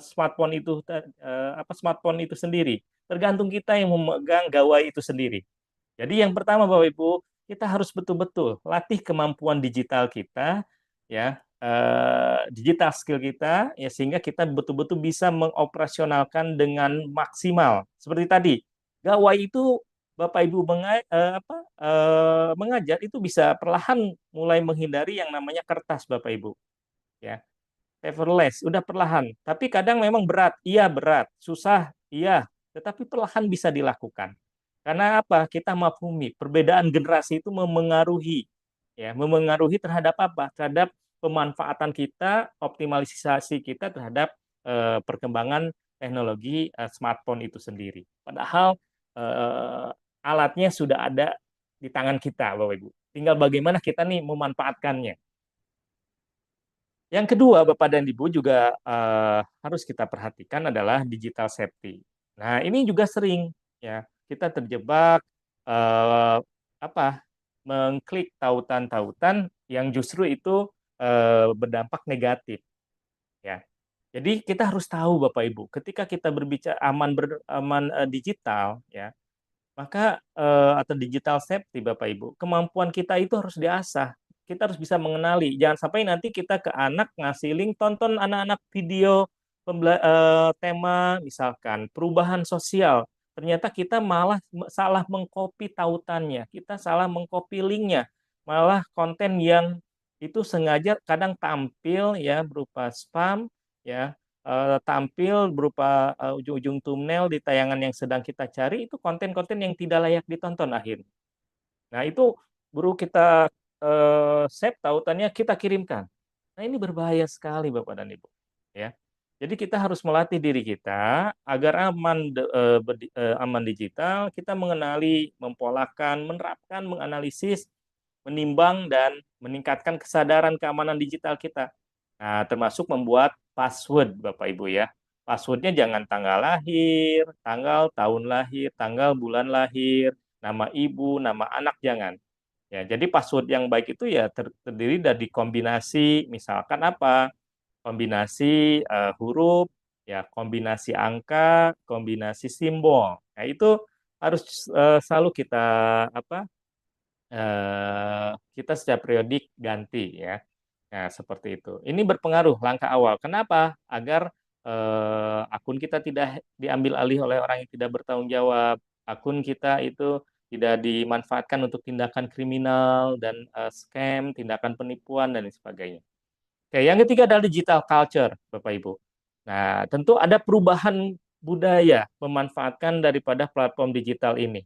smartphone itu sendiri. Tergantung kita yang memegang gawai itu sendiri. Jadi yang pertama Bapak Ibu, kita harus betul-betul latih kemampuan digital kita, ya, digital skill kita, ya, sehingga kita betul-betul bisa mengoperasionalkan dengan maksimal. Seperti tadi, gawai itu Bapak Ibu mengajar itu bisa perlahan mulai menghindari yang namanya kertas Bapak Ibu, ya. Paperless, udah perlahan. Tapi kadang memang berat, susah, iya, tetapi perlahan bisa dilakukan. Karena apa? Kita mafhumi, perbedaan generasi itu memengaruhi, ya, memengaruhi terhadap apa? Terhadap pemanfaatan kita, optimalisasi kita terhadap perkembangan teknologi smartphone itu sendiri. Padahal eh, alatnya sudah ada di tangan kita, Bapak Ibu. Tinggal bagaimana kita nih memanfaatkannya. Yang kedua, Bapak dan Ibu juga harus kita perhatikan adalah digital safety. Nah, ini juga sering ya kita terjebak eh, apa mengklik tautan-tautan yang justru itu berdampak negatif ya. Jadi kita harus tahu Bapak Ibu, ketika kita berbicara aman digital ya, maka atau digital safety Bapak Ibu, kemampuan kita itu harus diasah. Kita harus bisa mengenali. Jangan sampai nanti kita ke anak ngasih link tonton anak-anak video tema misalkan perubahan sosial. Ternyata kita malah salah mengcopy tautannya, kita salah mengcopy linknya, malah konten yang itu sengaja kadang tampil ya berupa spam ya, tampil berupa ujung-ujung thumbnail di tayangan yang sedang kita cari itu konten-konten yang tidak layak ditonton akhirnya. Nah, itu baru kita save tautannya kita kirimkan. Nah, ini berbahaya sekali Bapak dan Ibu. Ya. Jadi kita harus melatih diri kita agar aman digital, kita mengenali, mempolakan, menerapkan, menganalisis, menimbang dan meningkatkan kesadaran keamanan digital kita. Nah, termasuk membuat password, Bapak Ibu ya. Passwordnya jangan tanggal lahir, tanggal tahun lahir, tanggal bulan lahir, nama ibu, nama anak jangan. Ya, jadi password yang baik itu ya terdiri dari kombinasi, misalkan apa? Kombinasi huruf, ya, kombinasi angka, kombinasi simbol. Nah, itu harus selalu kita apa? Kita secara periodik ganti ya. Nah, seperti itu. Ini berpengaruh langkah awal. Kenapa? Agar akun kita tidak diambil alih oleh orang yang tidak bertanggung jawab. Akun kita itu tidak dimanfaatkan untuk tindakan kriminal dan scam, tindakan penipuan dan lain sebagainya. Oke, yang ketiga adalah digital culture, Bapak Ibu. Nah, tentu ada perubahan budaya memanfaatkan daripada platform digital ini.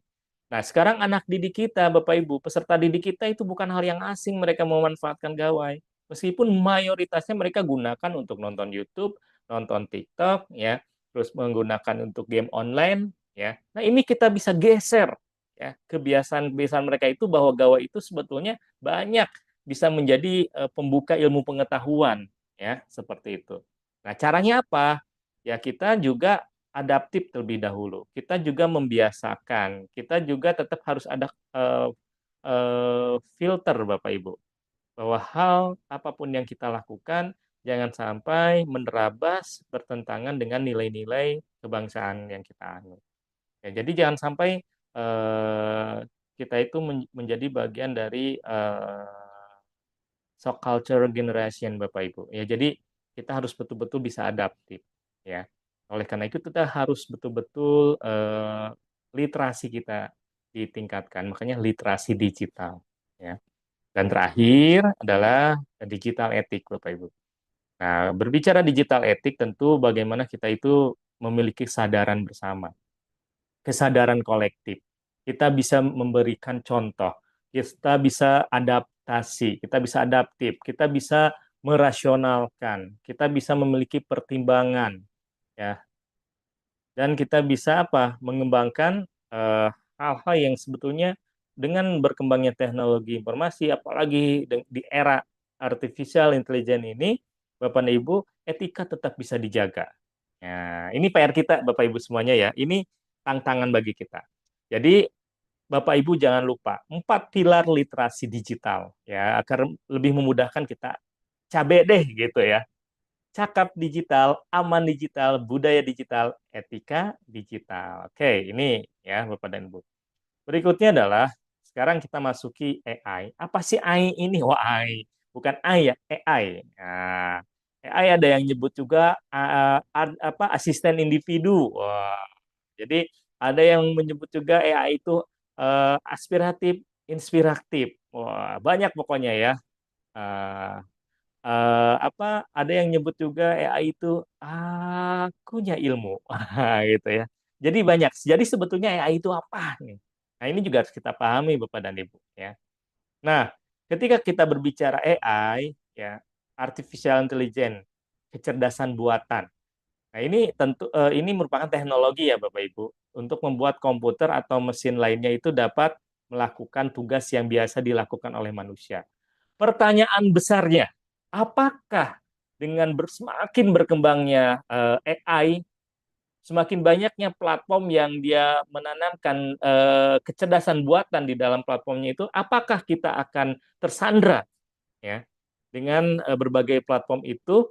Nah, sekarang anak didik kita, Bapak Ibu, peserta didik kita itu bukan hal yang asing mereka memanfaatkan gawai. Meskipun mayoritasnya mereka gunakan untuk nonton YouTube, nonton TikTok, ya, terus menggunakan untuk game online, ya. Nah, ini kita bisa geser, ya, kebiasaan-kebiasaan mereka itu bahwa gawai itu sebetulnya banyak bisa menjadi pembuka ilmu pengetahuan, ya, seperti itu. Nah, caranya apa? Ya, kita juga adaptif terlebih dahulu. Kita juga membiasakan. Kita juga tetap harus ada filter, Bapak Ibu. bahwa hal apapun yang kita lakukan jangan sampai menerabas bertentangan dengan nilai-nilai kebangsaan yang kita anut. Ya, jadi jangan sampai eh, kita itu menjadi bagian dari shock culture generation, Bapak Ibu. Ya, jadi kita harus betul-betul bisa adaptif, ya. Oleh karena itu kita harus betul-betul literasi kita ditingkatkan. Makanya literasi digital, ya. Dan terakhir adalah digital etik, Bapak Ibu. Nah, berbicara digital etik tentu bagaimana kita itu memiliki kesadaran bersama, kesadaran kolektif. Kita bisa memberikan contoh, kita bisa adaptasi, kita bisa adaptif, kita bisa merasionalkan, kita bisa memiliki pertimbangan, ya, dan kita bisa apa? Mengembangkan hal-hal yang sebetulnya dengan berkembangnya teknologi informasi, apalagi di era artificial intelligence ini, Bapak dan Ibu, etika tetap bisa dijaga. Nah, ini PR kita, Bapak Ibu semuanya ya. Ini tantangan bagi kita. Jadi, Bapak Ibu jangan lupa 4 pilar literasi digital ya agar lebih memudahkan kita cabe deh gitu ya. Cakap digital, aman digital, budaya digital, etika digital. Oke, ini ya Bapak dan Ibu. Berikutnya adalah sekarang kita masuki AI. Apa sih AI ini? Wah, AI. Bukan AI ya, AI. Nah, AI ada yang nyebut juga apa asisten individu. Wah, jadi ada yang menyebut juga AI itu aspiratif, inspiratif. Wah, banyak pokoknya ya. Eh, apa ada yang nyebut juga AI itu akunya ilmu gitu ya. Jadi banyak. Jadi sebetulnya AI itu apa nih? Nah, ini juga harus kita pahami Bapak dan Ibu ya. Nah, ketika kita berbicara AI ya, artificial intelligence, kecerdasan buatan. Nah, ini tentu ini merupakan teknologi ya Bapak Ibu untuk membuat komputer atau mesin lainnya itu dapat melakukan tugas yang biasa dilakukan oleh manusia. Pertanyaan besarnya, apakah dengan semakin berkembangnya AI, semakin banyaknya platform yang dia menanamkan kecerdasan buatan di dalam platformnya itu, apakah kita akan tersandra ya dengan berbagai platform itu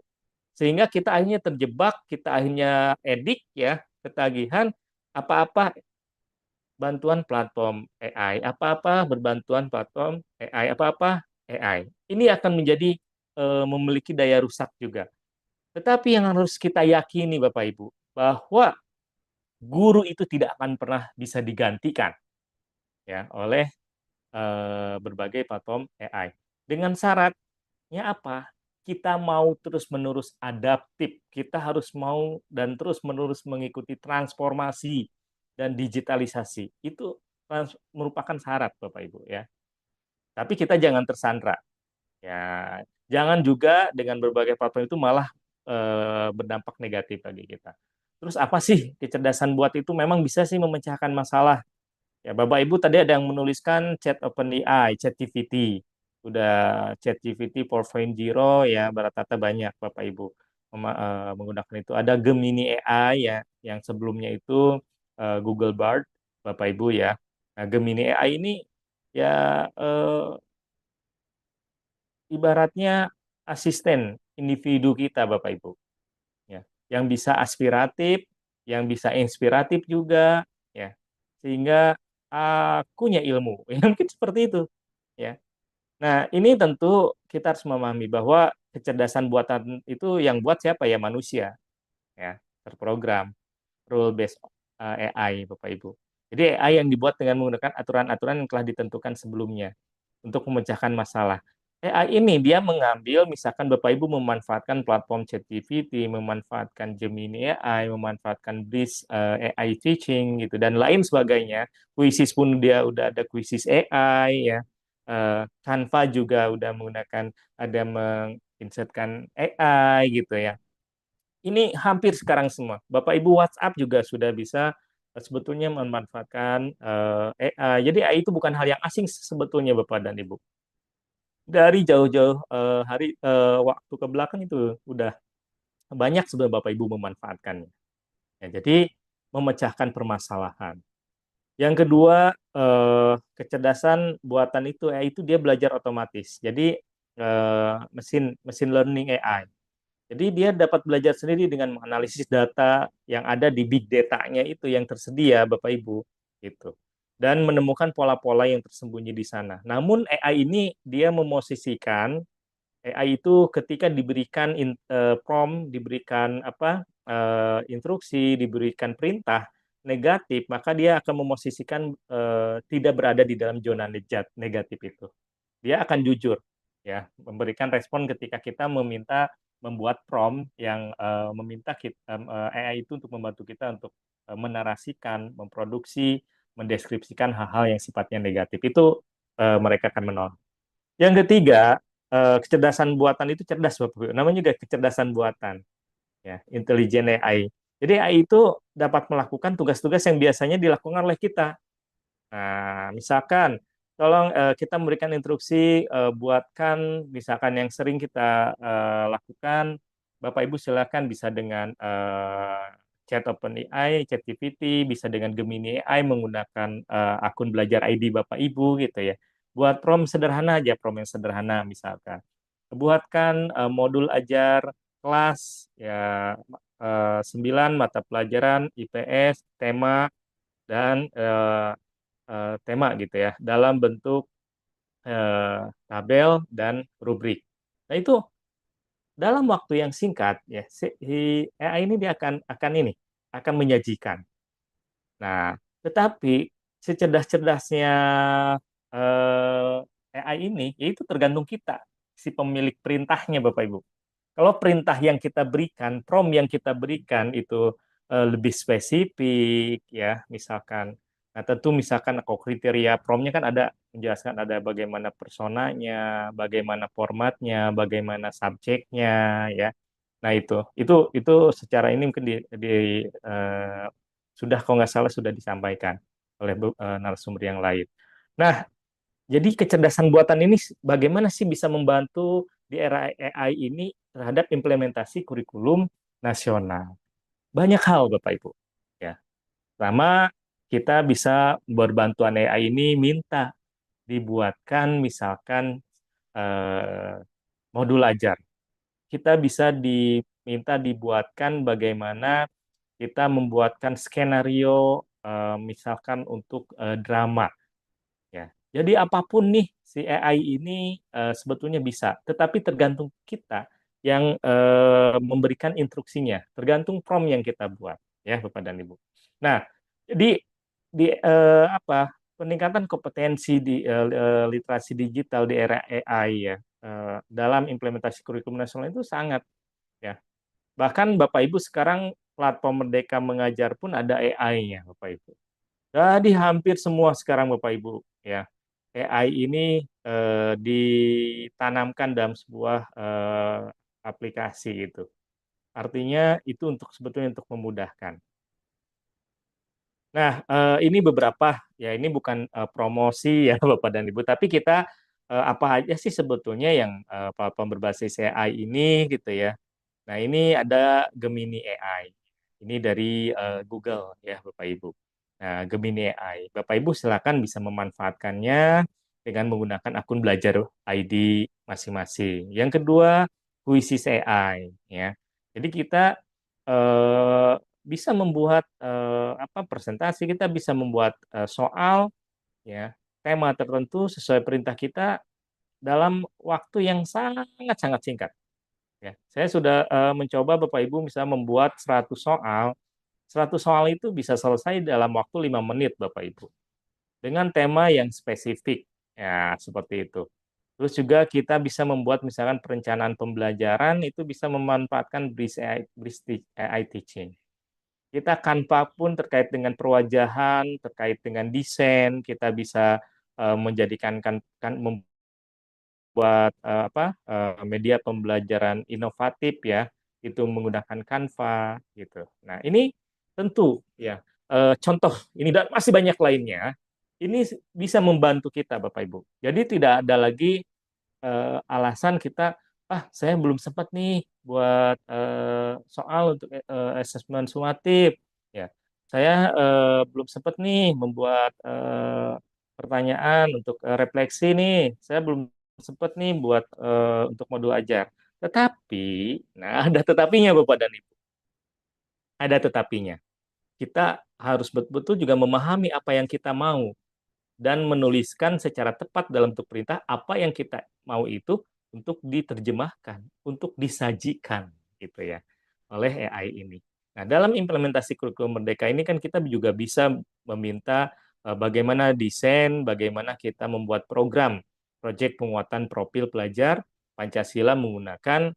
sehingga kita akhirnya terjebak, kita akhirnya edik ya, ketagihan apa-apa bantuan platform AI, apa-apa berbantuan platform AI, apa-apa AI. Ini akan menjadi memiliki daya rusak juga. Tetapi yang harus kita yakini Bapak Ibu, bahwa guru itu tidak akan pernah bisa digantikan ya oleh berbagai platform AI. Dengan syaratnya apa? Kita mau terus-menerus adaptif, kita harus mau dan terus-menerus mengikuti transformasi dan digitalisasi. Itu merupakan syarat Bapak Ibu ya. Tapi kita jangan tersandra. Ya, jangan juga dengan berbagai platform itu malah berdampak negatif bagi kita. Terus apa sih kecerdasan buat itu memang bisa sih memecahkan masalah. Ya, Bapak Ibu tadi ada yang menuliskan chat OpenAI, chat GPT. Udah chat GPT 4.0 ya, rata-rata banyak Bapak Ibu menggunakan itu. Ada Gemini AI ya, yang sebelumnya itu Google Bard, Bapak Ibu ya. Nah, Gemini AI ini ya ibaratnya asisten individu kita Bapak Ibu ya, yang bisa aspiratif, yang bisa inspiratif juga ya. Sehingga akunya ilmu. Ya, mungkin seperti itu ya. Nah, ini tentu kita harus memahami bahwa kecerdasan buatan itu yang buat siapa ya manusia ya, terprogram rule based AI Bapak Ibu. Jadi AI yang dibuat dengan menggunakan aturan-aturan yang telah ditentukan sebelumnya untuk memecahkan masalah. AI ini dia mengambil, misalkan Bapak Ibu memanfaatkan platform ChatGPT, memanfaatkan Gemini AI, memanfaatkan Breeze AI Teaching gitu dan lain sebagainya. Quizzes pun dia udah ada Quizzes AI ya. Canva juga udah menggunakan ada menginsertkan AI gitu ya. Ini hampir sekarang semua. Bapak Ibu WhatsApp juga sudah bisa sebetulnya memanfaatkan AI. Jadi AI itu bukan hal yang asing sebetulnya Bapak dan Ibu. Dari jauh-jauh hari waktu ke belakang itu udah banyak sebenarnya Bapak Ibu memanfaatkannya. Ya, jadi memecahkan permasalahan. Yang kedua, kecerdasan buatan itu, AI itu dia belajar otomatis. Jadi mesin mesin learning AI. Jadi dia dapat belajar sendiri dengan menganalisis data yang ada di big data-nya itu yang tersedia, Bapak Ibu, gitu. Dan menemukan pola-pola yang tersembunyi di sana. Namun AI ini dia memosisikan AI itu ketika diberikan prompt, diberikan instruksi, diberikan perintah negatif, maka dia akan memosisikan tidak berada di dalam zona negatif itu. Dia akan jujur, ya, memberikan respon ketika kita meminta membuat prompt yang meminta AI itu untuk membantu kita untuk menarasikan, memproduksi, mendeskripsikan hal-hal yang sifatnya negatif. Itu mereka akan menolak. Yang ketiga, kecerdasan buatan itu cerdas, Bapak Ibu. Namanya juga kecerdasan buatan, ya, intelligent AI. Jadi AI itu dapat melakukan tugas-tugas yang biasanya dilakukan oleh kita. Nah, misalkan, tolong kita memberikan instruksi, buatkan, misalkan yang sering kita lakukan, Bapak Ibu silakan bisa dengan chat OpenAI, ChatGPT, bisa dengan Gemini AI menggunakan akun belajar ID Bapak Ibu gitu ya. Buat prompt sederhana aja, prompt yang sederhana misalkan. Buatkan modul ajar kelas ya 9 mata pelajaran IPS, tema dan tema gitu ya dalam bentuk tabel dan rubrik. Nah itu dalam waktu yang singkat ya si AI ini dia akan ini akan menyajikan. Nah tetapi secerdas-cerdasnya AI ini ya itu tergantung kita si pemilik perintahnya Bapak Ibu. Kalau perintah yang kita berikan, prompt yang kita berikan itu lebih spesifik, ya, misalkan. Nah, tentu misalkan kalau kriteria promptnya kan ada menjelaskan ada bagaimana personanya, bagaimana formatnya, bagaimana subjeknya, ya. Nah itu secara ini mungkin eh, sudah kalau nggak salah sudah disampaikan oleh narasumber yang lain. Nah, jadi kecerdasan buatan ini bagaimana sih bisa membantu di era AI ini terhadap implementasi kurikulum nasional? Banyak hal, Bapak Ibu. Ya, pertama kita bisa berbantuan AI ini minta dibuatkan misalkan eh, modul ajar. Kita bisa diminta dibuatkan bagaimana kita membuatkan skenario misalkan untuk drama. Ya, jadi apapun nih si AI ini sebetulnya bisa, tetapi tergantung kita yang memberikan instruksinya, tergantung prompt yang kita buat, ya Bapak dan Ibu. Nah, jadi di peningkatan kompetensi di literasi digital di era AI ya dalam implementasi kurikulum nasional itu sangat ya. Bahkan Bapak Ibu sekarang platform Merdeka Mengajar pun ada AI-nya, Bapak Ibu. Jadi hampir semua sekarang Bapak Ibu ya AI ini ditanamkan dalam sebuah aplikasi itu. Artinya itu untuk sebetulnya untuk memudahkan. Nah, ini beberapa ya ini bukan promosi ya Bapak dan Ibu, tapi kita apa aja sih sebetulnya yang platform berbasis AI ini gitu ya. Nah, ini ada Gemini AI. Ini dari Google ya, Bapak Ibu. Nah, Gemini AI. Bapak Ibu silakan bisa memanfaatkannya dengan menggunakan akun belajar ID masing-masing. Yang kedua, Quizzes AI ya. Jadi kita eh, bisa membuat presentasi, kita bisa membuat soal ya, tema tertentu sesuai perintah kita dalam waktu yang sangat-sangat singkat. Ya, saya sudah mencoba Bapak Ibu misalnya membuat 100 soal. 100 soal itu bisa selesai dalam waktu 5 menit Bapak Ibu. Dengan tema yang spesifik. Ya, seperti itu. Terus juga kita bisa membuat misalkan perencanaan pembelajaran itu bisa memanfaatkan Breeze AI Teaching. Kita Canva pun terkait dengan perwajahan, terkait dengan desain, kita bisa menjadikan buat media pembelajaran inovatif ya itu menggunakan Canva gitu. Nah ini tentu ya contoh ini dan masih banyak lainnya ini bisa membantu kita Bapak Ibu. Jadi tidak ada lagi alasan kita saya belum sempat nih buat soal untuk asesmen sumatif ya. Saya belum sempat nih membuat pertanyaan untuk refleksi nih. Saya belum sempat nih buat untuk modul ajar. Tetapi, nah ada tetapinya Bapak dan Ibu. Ada tetapinya. Kita harus betul-betul juga memahami apa yang kita mau dan menuliskan secara tepat dalam bentuk perintah apa yang kita mau itu untuk diterjemahkan, untuk disajikan gitu ya oleh AI ini. Nah, dalam implementasi kurikulum Merdeka ini kan kita juga bisa meminta bagaimana desain, bagaimana kita membuat program proyek penguatan profil pelajar Pancasila menggunakan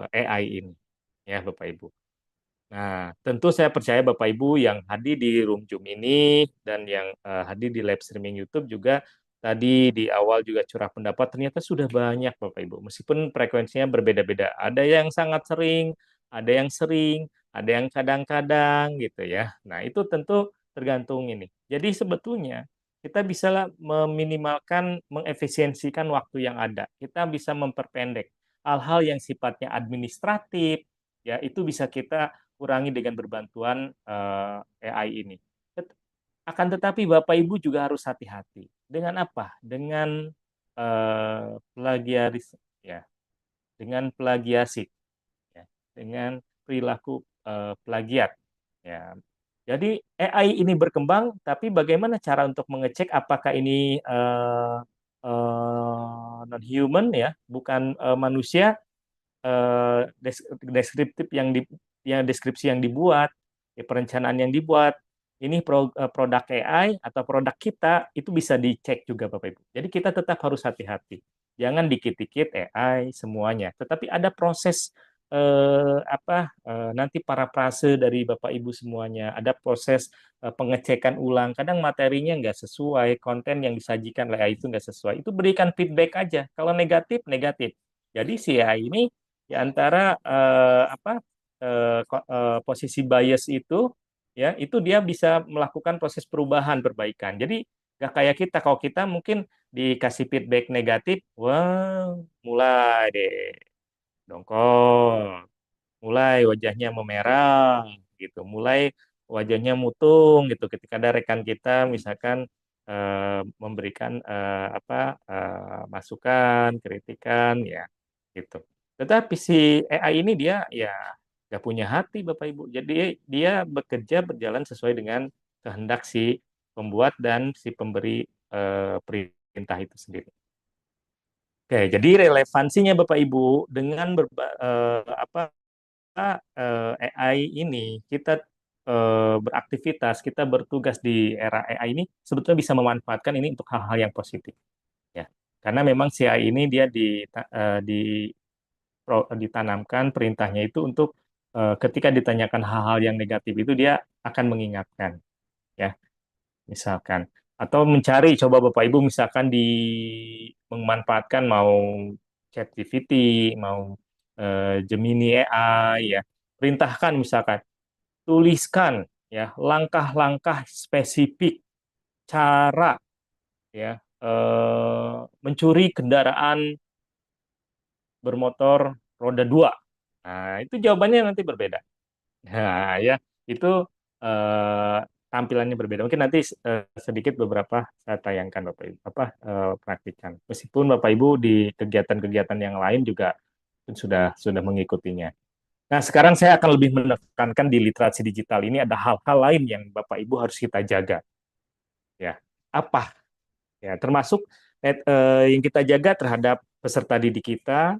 AI ini ya Bapak Ibu. Nah, tentu saya percaya Bapak Ibu yang hadir di room Zoom ini dan yang hadir di live streaming YouTube juga tadi di awal juga curah pendapat ternyata sudah banyak Bapak Ibu. Meskipun frekuensinya berbeda-beda. Ada yang sangat sering, ada yang kadang-kadang gitu ya. Nah, itu tentu tergantung ini. Jadi sebetulnya kita bisa meminimalkan, mengefisiensikan waktu yang ada. Kita bisa memperpendek hal-hal yang sifatnya administratif, ya itu bisa kita kurangi dengan berbantuan AI ini. Akan tetapi Bapak Ibu juga harus hati-hati. Dengan apa? Dengan plagiaris, ya, dengan plagiasi, ya, dengan perilaku plagiat. Ya. Jadi AI ini berkembang, tapi bagaimana cara untuk mengecek apakah ini non-human ya, bukan manusia, deskriptif yang deskripsi yang dibuat, ya, perencanaan yang dibuat, ini produk AI atau produk kita itu bisa dicek juga Bapak Ibu. Jadi kita tetap harus hati-hati. Jangan dikit-dikit AI semuanya, tetapi ada proses nanti parafrase dari Bapak Ibu semuanya, ada proses pengecekan ulang. Kadang materinya nggak sesuai, konten yang disajikan oleh AI itu nggak sesuai. Itu berikan feedback aja. Kalau negatif, negatif. Jadi si AI ini di antara posisi bias itu ya itu dia bisa melakukan proses perubahan perbaikan. Jadi nggak kayak kita, kalau kita mungkin dikasih feedback negatif, wah mulai deh dongkol, mulai wajahnya memerah gitu, mulai wajahnya mutung gitu ketika ada rekan kita misalkan memberikan masukan, kritikan ya gitu. Tetapi si AI ini dia ya nggak punya hati Bapak Ibu. Jadi dia bekerja berjalan sesuai dengan kehendak si pembuat dan si pemberi perintah itu sendiri. Oke, jadi relevansinya Bapak Ibu dengan AI ini kita beraktivitas, kita bertugas di era AI ini sebetulnya bisa memanfaatkan ini untuk hal-hal yang positif ya. Karena memang si AI ini dia ditanamkan perintahnya itu untuk ketika ditanyakan hal-hal yang negatif itu dia akan mengingatkan ya, misalkan atau mencari coba Bapak Ibu misalkan memanfaatkan mau ChatGPT, mau Gemini AI ya. Perintahkan misalkan tuliskan ya langkah-langkah spesifik cara ya mencuri kendaraan bermotor roda dua. Nah, itu jawabannya nanti berbeda. Nah, ya itu eh, tampilannya berbeda. Mungkin nanti sedikit beberapa saya tayangkan Bapak Ibu praktikan. Meskipun Bapak Ibu di kegiatan-kegiatan yang lain juga sudah mengikutinya. Nah, sekarang saya akan lebih menekankan di literasi digital ini ada hal-hal lain yang Bapak Ibu harus kita jaga. Ya, apa? Ya, termasuk yang kita jaga terhadap peserta didik kita.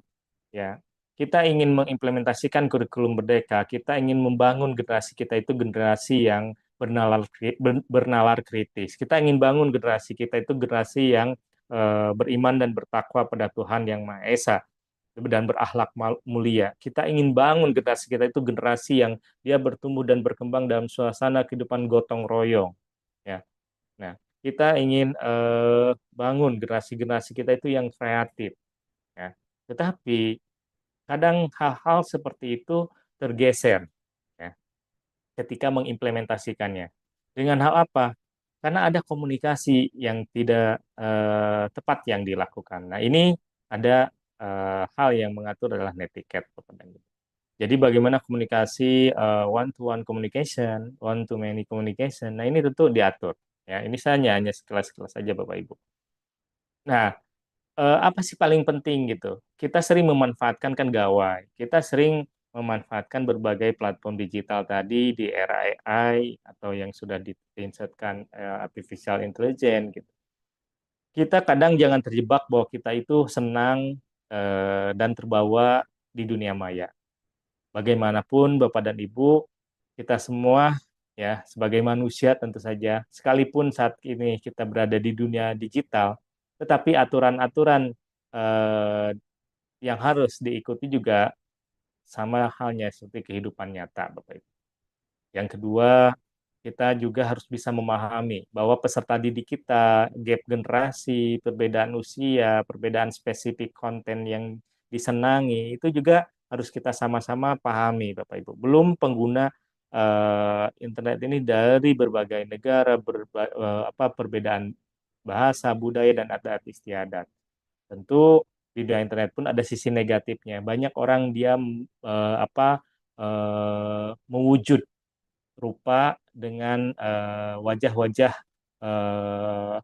Ya, kita ingin mengimplementasikan kurikulum Merdeka. Kita ingin membangun generasi kita itu generasi yang bernalar kritis. Kita ingin bangun generasi kita itu generasi yang beriman dan bertakwa pada Tuhan yang Maha Esa dan berakhlak mulia. Kita ingin bangun generasi kita itu generasi yang dia bertumbuh dan berkembang dalam suasana kehidupan gotong royong. Ya, nah kita ingin bangun generasi-generasi kita itu yang kreatif. Ya, tetapi kadang hal-hal seperti itu tergeser ya, ketika mengimplementasikannya. Dengan hal apa? Karena ada komunikasi yang tidak tepat yang dilakukan. Nah, ini ada hal yang mengatur adalah netiquette. Jadi bagaimana komunikasi one-to-one communication, one-to-many communication. Nah, ini tentu diatur. Ya, ini hanya sekelas-kelas saja Bapak Ibu. Nah, apa sih paling penting gitu. Kita sering memanfaatkan kan gawai. Kita sering memanfaatkan berbagai platform digital tadi di era AI atau yang sudah diinsertkan artificial intelligence gitu. Kita kadang jangan terjebak bahwa kita itu senang dan terbawa di dunia maya. Bagaimanapun Bapak dan Ibu, kita semua ya sebagai manusia tentu saja, sekalipun saat ini kita berada di dunia digital, tetapi aturan-aturan eh, yang harus diikuti juga sama halnya seperti kehidupan nyata, Bapak Ibu. Yang kedua, kita juga harus bisa memahami bahwa peserta didik kita, gap generasi, perbedaan usia, perbedaan spesifik konten yang disenangi, itu juga harus kita sama-sama pahami, Bapak Ibu. Belum pengguna internet ini dari berbagai negara, perbedaan bahasa, budaya, dan adat istiadat. Tentu di dunia internet pun ada sisi negatifnya. Banyak orang dia mewujud rupa dengan wajah-wajah eh,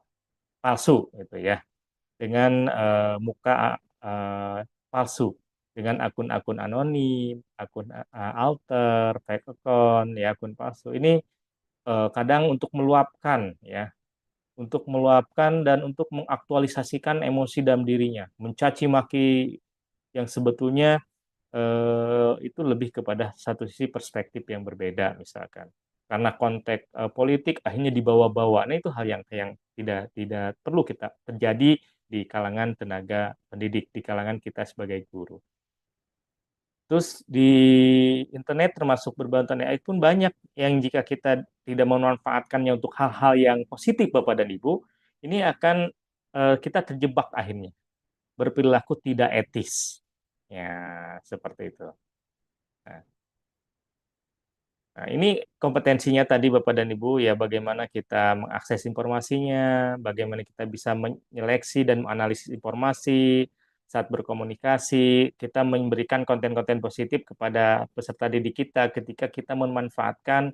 palsu gitu ya, dengan muka palsu, dengan akun-akun anonim, akun alter, fake account, ya akun palsu. Ini kadang untuk meluapkan ya, untuk meluapkan dan untuk mengaktualisasikan emosi dalam dirinya, mencaci maki yang sebetulnya itu lebih kepada satu sisi perspektif yang berbeda misalkan karena konteks politik akhirnya dibawa-bawa. Nah itu hal yang tidak tidak perlu kita terjadi di kalangan tenaga pendidik, di kalangan kita sebagai guru. Terus di internet termasuk berbagai AI pun banyak yang jika kita tidak memanfaatkannya untuk hal-hal yang positif Bapak dan Ibu, ini akan kita terjebak akhirnya berperilaku tidak etis. Ya, seperti itu. Nah, ini kompetensinya tadi Bapak dan Ibu ya bagaimana kita mengakses informasinya, bagaimana kita bisa menyeleksi dan menganalisis informasi saat berkomunikasi, kita memberikan konten-konten positif kepada peserta didik kita ketika kita memanfaatkan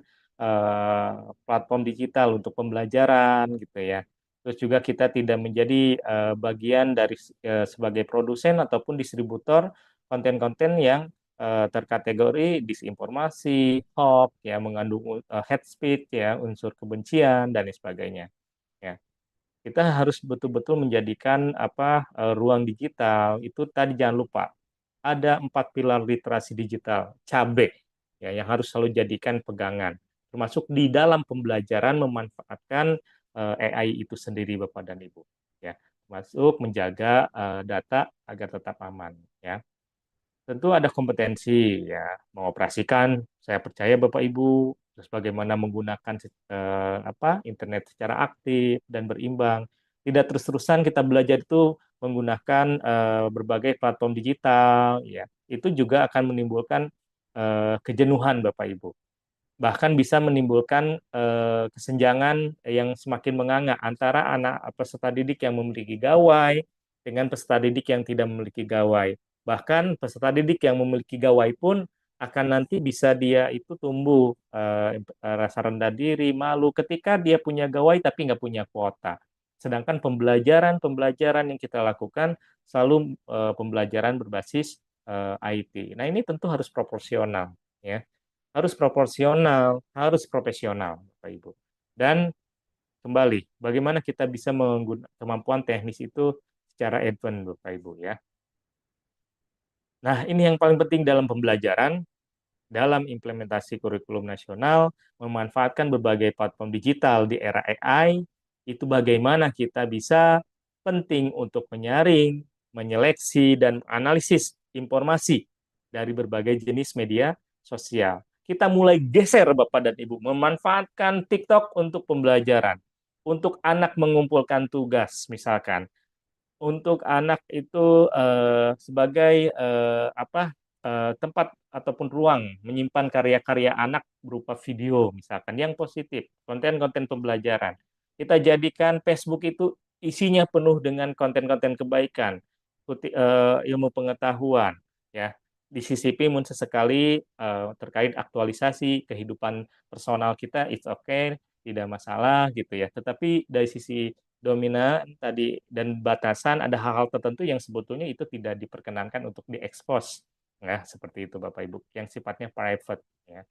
platform digital untuk pembelajaran gitu ya. Terus juga kita tidak menjadi bagian dari sebagai produsen ataupun distributor konten-konten yang terkategori disinformasi, hoax, ya mengandung hate speech, ya unsur kebencian dan lain sebagainya. Ya, kita harus betul-betul menjadikan ruang digital itu tadi jangan lupa ada 4 pilar literasi digital, cabe, ya yang harus selalu jadikan pegangan, termasuk di dalam pembelajaran memanfaatkan AI itu sendiri, Bapak dan Ibu. Ya, termasuk menjaga data agar tetap aman. Ya. Tentu ada kompetensi ya, mengoperasikan, saya percaya Bapak Ibu, terus bagaimana menggunakan internet secara aktif dan berimbang. Tidak terus-terusan kita belajar itu menggunakan berbagai platform digital, ya. Itu juga akan menimbulkan kejenuhan Bapak Ibu. Bahkan bisa menimbulkan kesenjangan yang semakin menganga antara anak peserta didik yang memiliki gawai dengan peserta didik yang tidak memiliki gawai. Bahkan peserta didik yang memiliki gawai pun akan nanti bisa dia itu tumbuh rasa rendah diri, malu ketika dia punya gawai tapi nggak punya kuota. Sedangkan pembelajaran yang kita lakukan selalu pembelajaran berbasis IT. Nah ini tentu harus proporsional, ya, harus proporsional, harus profesional, Bapak Ibu. Dan kembali, bagaimana kita bisa menggunakan kemampuan teknis itu secara advance, Bapak Ibu ya. Nah, ini yang paling penting dalam pembelajaran, dalam implementasi kurikulum nasional, memanfaatkan berbagai platform digital di era AI, itu bagaimana kita bisa penting untuk menyaring, menyeleksi, dan analisis informasi dari berbagai jenis media sosial. Kita mulai geser Bapak dan Ibu, memanfaatkan TikTok untuk pembelajaran, untuk anak mengumpulkan tugas misalkan, untuk anak itu sebagai tempat ataupun ruang menyimpan karya-karya anak berupa video misalkan yang positif, konten-konten pembelajaran. Kita jadikan Facebook itu isinya penuh dengan konten-konten kebaikan, ilmu pengetahuan, ya. Disisipi pun sesekali terkait aktualisasi kehidupan personal kita, it's okay, tidak masalah gitu ya. Tetapi dari sisi dominan tadi dan batasan, ada hal-hal tertentu yang sebetulnya itu tidak diperkenankan untuk diekspos, ya seperti itu Bapak Ibu, yang sifatnya private, ya.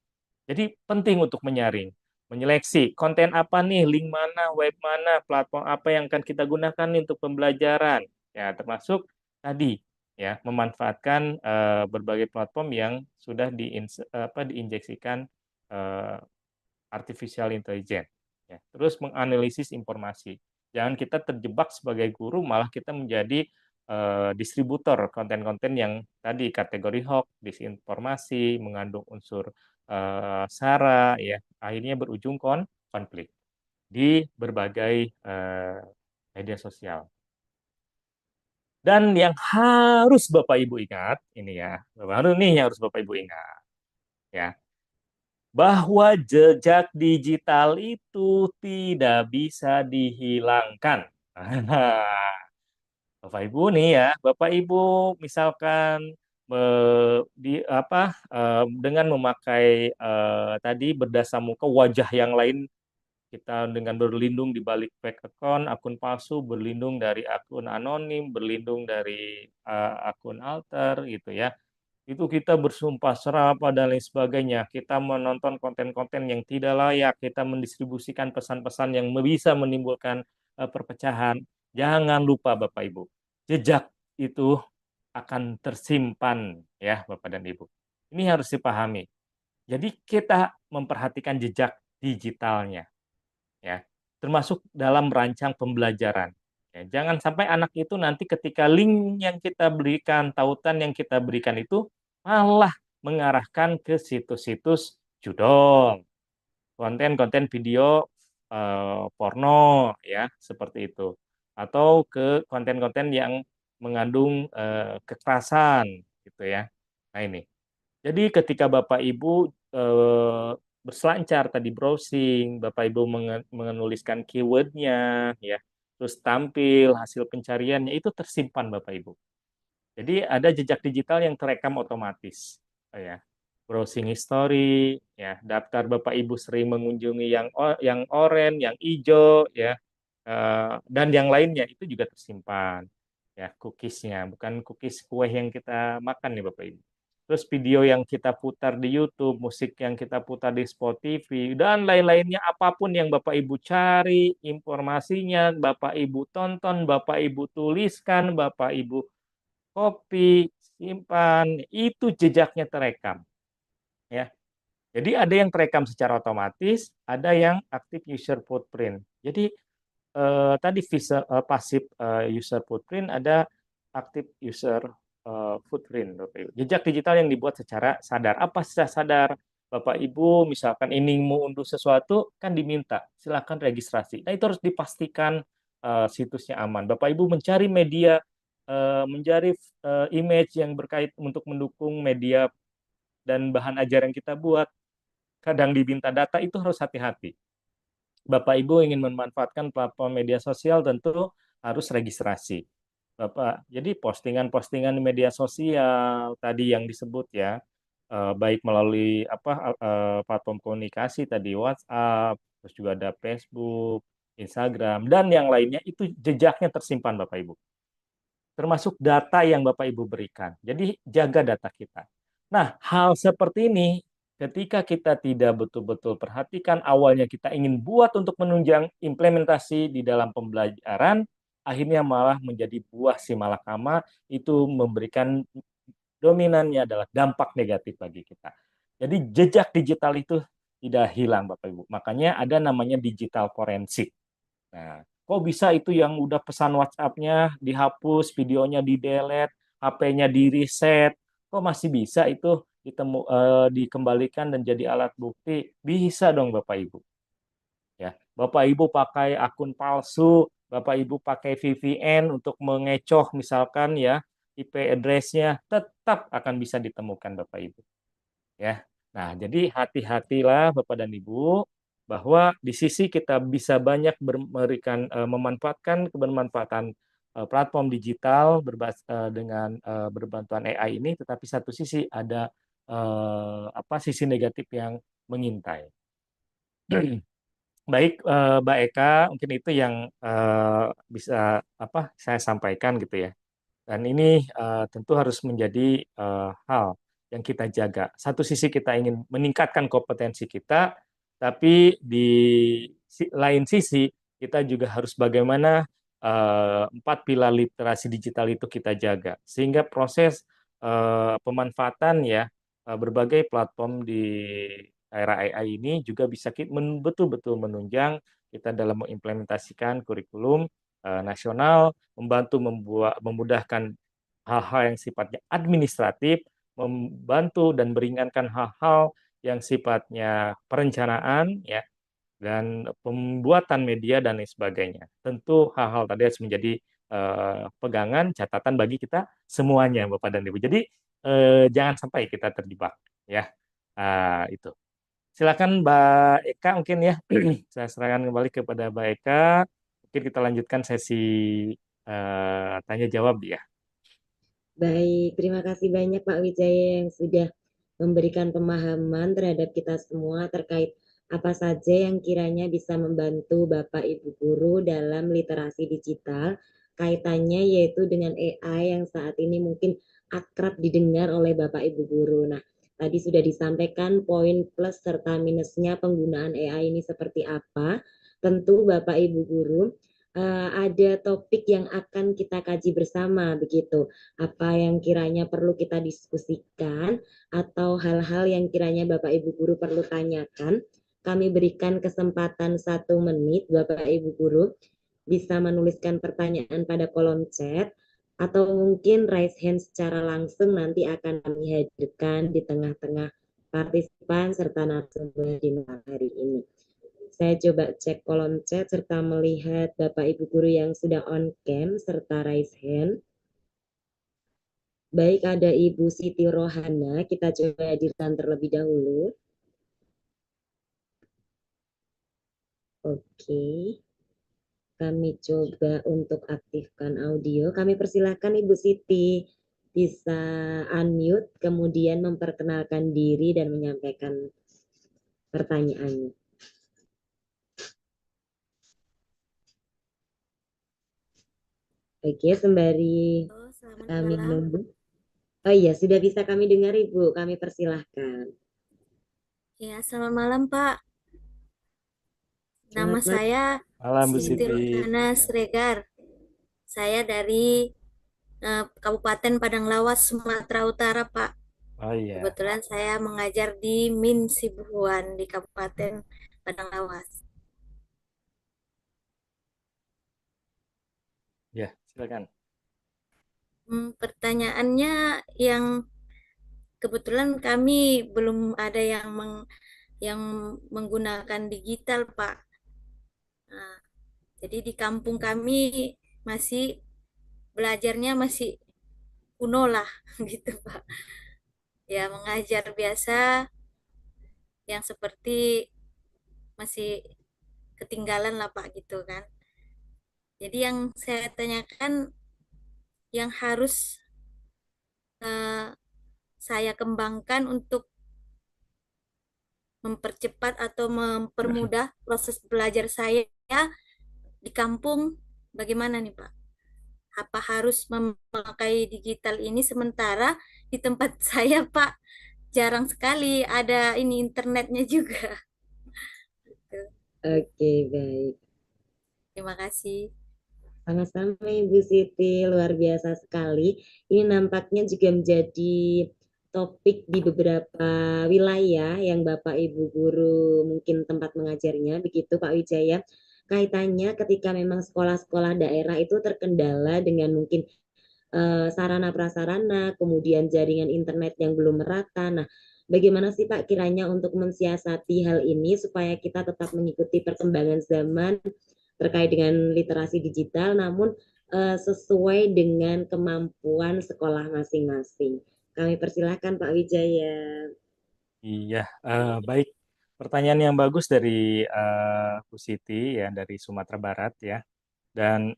Jadi penting untuk menyaring, menyeleksi konten apa nih, link mana, web mana, platform apa yang akan kita gunakan nih untuk pembelajaran. Ya, termasuk tadi ya memanfaatkan berbagai platform yang sudah diinjeksikan eh, artificial intelligence. Ya. Terus menganalisis informasi. Jangan kita terjebak sebagai guru, malah kita menjadi distributor konten-konten yang tadi kategori hoax, disinformasi, mengandung unsur sara, ya akhirnya berujung konflik di berbagai media sosial. Dan yang harus Bapak Ibu ingat, ini ya, baru nih yang harus Bapak Ibu ingat, ya, bahwa jejak digital itu tidak bisa dihilangkan. Bapak Ibu nih ya, Bapak Ibu misalkan dengan memakai tadi berdasar muka wajah yang lain, kita dengan berlindung di balik fake account, akun palsu, berlindung dari akun anonim, berlindung dari akun alter gitu ya. Itu kita bersumpah serapah dan lain sebagainya. Kita menonton konten-konten yang tidak layak, kita mendistribusikan pesan-pesan yang bisa menimbulkan perpecahan. Jangan lupa Bapak Ibu, jejak itu akan tersimpan ya Bapak dan Ibu. Ini harus dipahami. Jadi kita memperhatikan jejak digitalnya ya, termasuk dalam merancang pembelajaran. Ya, jangan sampai anak itu nanti ketika link yang kita berikan, tautan yang kita berikan itu malah mengarahkan ke situs-situs judol, konten-konten video porno, ya seperti itu, atau ke konten-konten yang mengandung kekerasan, gitu ya. Nah ini. Jadi ketika Bapak Ibu berselancar tadi browsing, Bapak Ibu menuliskan keywordnya, ya, terus tampil hasil pencariannya itu tersimpan Bapak Ibu. Jadi ada jejak digital yang terekam otomatis, ya. Browsing history, ya, daftar Bapak Ibu sering mengunjungi yang oranye, yang hijau, ya, dan yang lainnya itu juga tersimpan, ya, cookiesnya, bukan cookies kue yang kita makan nih Bapak Ibu. Terus video yang kita putar di YouTube, musik yang kita putar di Spotify, dan lain-lainnya, apapun yang Bapak Ibu cari, informasinya, Bapak Ibu tonton, Bapak Ibu tuliskan, Bapak Ibu copy, simpan, itu jejaknya terekam. Ya. Jadi ada yang terekam secara otomatis, ada yang active user footprint. Jadi tadi passive user footprint, ada active user footprint. Jejak digital yang dibuat secara sadar. Apa secara sadar? Bapak Ibu misalkan ingin mau unduh sesuatu kan diminta, silakan registrasi. Nah itu harus dipastikan situsnya aman. Bapak Ibu mencari media, mencari image yang berkait untuk mendukung media dan bahan ajaran kita buat, kadang diminta data, itu harus hati-hati. Bapak Ibu ingin memanfaatkan platform media sosial tentu harus registrasi. Bapak, jadi postingan-postingan di media sosial tadi yang disebut ya, baik melalui platform komunikasi tadi WhatsApp, terus juga ada Facebook, Instagram dan yang lainnya itu jejaknya tersimpan Bapak Ibu. Termasuk data yang Bapak Ibu berikan. Jadi jaga data kita. Nah, hal seperti ini ketika kita tidak betul-betul perhatikan, awalnya kita ingin buat untuk menunjang implementasi di dalam pembelajaran, akhirnya malah menjadi buah si malakama, itu memberikan dominannya adalah dampak negatif bagi kita. Jadi jejak digital itu tidak hilang Bapak Ibu. Makanya ada namanya digital forensik. Nah, kok bisa itu yang udah pesan WhatsApp-nya dihapus, videonya di-delete, HP-nya di-reset, kok masih bisa itu dikembalikan dan jadi alat bukti? Bisa dong Bapak Ibu. Ya, Bapak Ibu pakai akun palsu, Bapak Ibu pakai VPN untuk mengecoh misalkan ya IP address-nya, tetap akan bisa ditemukan Bapak Ibu. Ya. Nah, jadi hati-hatilah Bapak dan Ibu bahwa di sisi kita bisa banyak memberikan memanfaatkan kebermanfaatan platform digital dengan berbantuan AI ini, tetapi satu sisi ada sisi negatif yang mengintai. Baik, Mbak Eka, mungkin itu yang bisa apa saya sampaikan gitu ya. Dan ini tentu harus menjadi hal yang kita jaga. Satu sisi kita ingin meningkatkan kompetensi kita, tapi di lain sisi kita juga harus bagaimana empat pilar literasi digital itu kita jaga, sehingga proses pemanfaatan ya berbagai platform di era AI ini juga bisa betul-betul menunjang kita dalam mengimplementasikan kurikulum nasional, membantu memudahkan hal-hal yang sifatnya administratif, membantu dan meringankan hal-hal yang sifatnya perencanaan ya dan pembuatan media dan lain sebagainya. Tentu hal-hal tadi harus menjadi pegangan catatan bagi kita semuanya Bapak dan Ibu. Jadi jangan sampai kita terjebak ya. Itu. Silakan Mbak Eka mungkin ya. Saya serahkan kembali kepada Mbak Eka. Mungkin kita lanjutkan sesi tanya jawab ya. Baik, terima kasih banyak Pak Wijaya yang sudah memberikan pemahaman terhadap kita semua terkait apa saja yang kiranya bisa membantu Bapak Ibu guru dalam literasi digital. Kaitannya yaitu dengan AI yang saat ini mungkin akrab didengar oleh Bapak Ibu guru. Nah, tadi sudah disampaikan poin plus serta minusnya penggunaan AI ini seperti apa. Tentu Bapak Ibu guru ada topik yang akan kita kaji bersama begitu, apa yang kiranya perlu kita diskusikan atau hal-hal yang kiranya Bapak Ibu guru perlu tanyakan. Kami berikan kesempatan 1 menit Bapak Ibu guru bisa menuliskan pertanyaan pada kolom chat atau mungkin raise hand secara langsung, nanti akan kami hadirkan di tengah-tengah partisipan serta narasumber di malam hari ini. Saya coba cek kolom chat serta melihat Bapak Ibu guru yang sudah on cam serta raise hand. Baik, ada Ibu Siti Rohana, kita coba hadirkan terlebih dahulu. Oke, kami coba untuk aktifkan audio. Kami persilahkan Ibu Siti bisa unmute, kemudian memperkenalkan diri dan menyampaikan pertanyaannya. Oke, sembari Halo, selamat kami malam. menunggu. Oh iya, sudah bisa kami dengar Ibu, kami persilahkan. Ya, selamat malam, Pak. Nama Selamat malam. saya Malam Bu Siti Siti. Rohana Ya. Sregar. Saya dari Kabupaten Padang Lawas, Sumatera Utara, Pak. Oh iya, Kebetulan saya mengajar di Min Sibuhuan di Kabupaten Padang Lawas. ya silakan. Pertanyaannya yang kebetulan kami belum ada yang menggunakan digital, Pak. Nah, jadi di kampung kami masih belajarnya masih kuno lah gitu Pak. Ya mengajar biasa yang seperti masih ketinggalan lah Pak gitu kan. Jadi yang saya tanyakan yang harus eh, saya kembangkan untuk mempercepat atau mempermudah proses belajar saya di kampung bagaimana nih Pak? Apa harus memakai digital ini sementara di tempat saya Pak jarang sekali ada ini internetnya juga. Oke, baik. Terima kasih. Sama-sama Ibu Siti, luar biasa sekali. Ini nampaknya juga menjadi topik di beberapa wilayah yang Bapak Ibu guru mungkin tempat mengajarnya, begitu Pak Wijaya. Kaitannya ketika memang sekolah-sekolah daerah itu terkendala dengan mungkin sarana prasarana, kemudian jaringan internet yang belum merata. Nah, bagaimana sih Pak kiranya untuk mensiasati hal ini supaya kita tetap mengikuti perkembangan zaman terkait dengan literasi digital, namun sesuai dengan kemampuan sekolah masing-masing. Kami persilahkan Pak Wijaya. Iya, baik. Pertanyaan yang bagus dari Bu Siti ya dari Sumatera Barat ya. Dan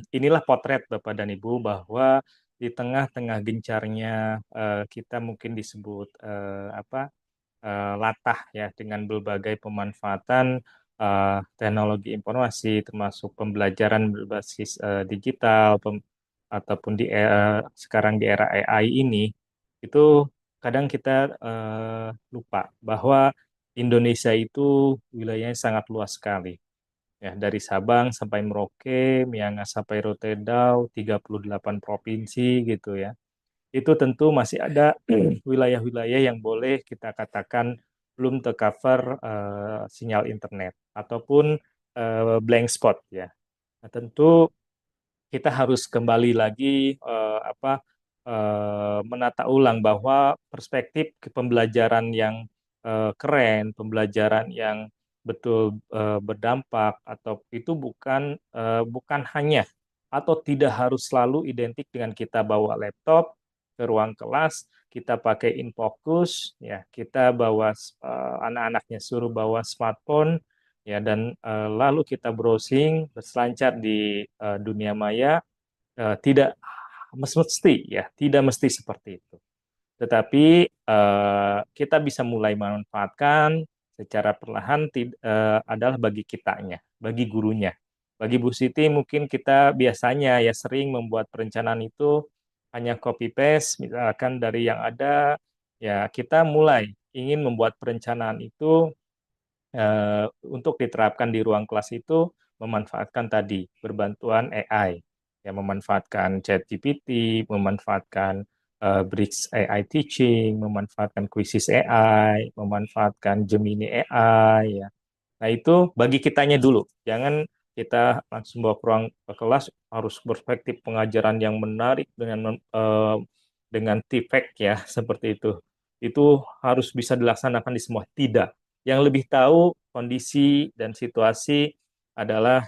inilah potret Bapak dan Ibu bahwa di tengah-tengah gencarnya kita mungkin disebut apa latah ya dengan berbagai pemanfaatan teknologi informasi, termasuk pembelajaran berbasis digital, ataupun sekarang di era AI ini, itu kadang kita lupa bahwa Indonesia itu wilayahnya sangat luas sekali. Ya, dari Sabang sampai Merauke, Miangas sampai Rotendao, 38 provinsi gitu ya. Itu tentu masih ada wilayah-wilayah yang boleh kita katakan belum tercover sinyal internet ataupun blank spot ya. Nah, tentu kita harus kembali lagi menata ulang bahwa perspektif pembelajaran yang keren, pembelajaran yang betul berdampak atau itu bukan hanya atau tidak harus selalu identik dengan kita bawa laptop ke ruang kelas, kita pakai infocus, ya kita bawa anak-anaknya suruh bawa smartphone, ya dan lalu kita browsing berselancar di dunia maya. Tidak mesti ya, tidak mesti seperti itu. Tetapi kita bisa mulai memanfaatkan secara perlahan adalah bagi kitanya, bagi gurunya. Bagi Bu Siti mungkin kita biasanya ya sering membuat perencanaan itu hanya copy paste misalkan dari yang ada, ya kita mulai ingin membuat perencanaan itu untuk diterapkan di ruang kelas itu memanfaatkan tadi berbantuan AI, ya memanfaatkan ChatGPT, memanfaatkan Bridge AI Teaching, memanfaatkan Quizzes AI, memanfaatkan Gemini AI, ya. Nah itu bagi kitanya dulu, jangan kita langsung bawa ke ruang kelas harus perspektif pengajaran yang menarik dengan TPEC ya seperti itu. Itu harus bisa dilaksanakan di semua. Tidak, yang lebih tahu kondisi dan situasi adalah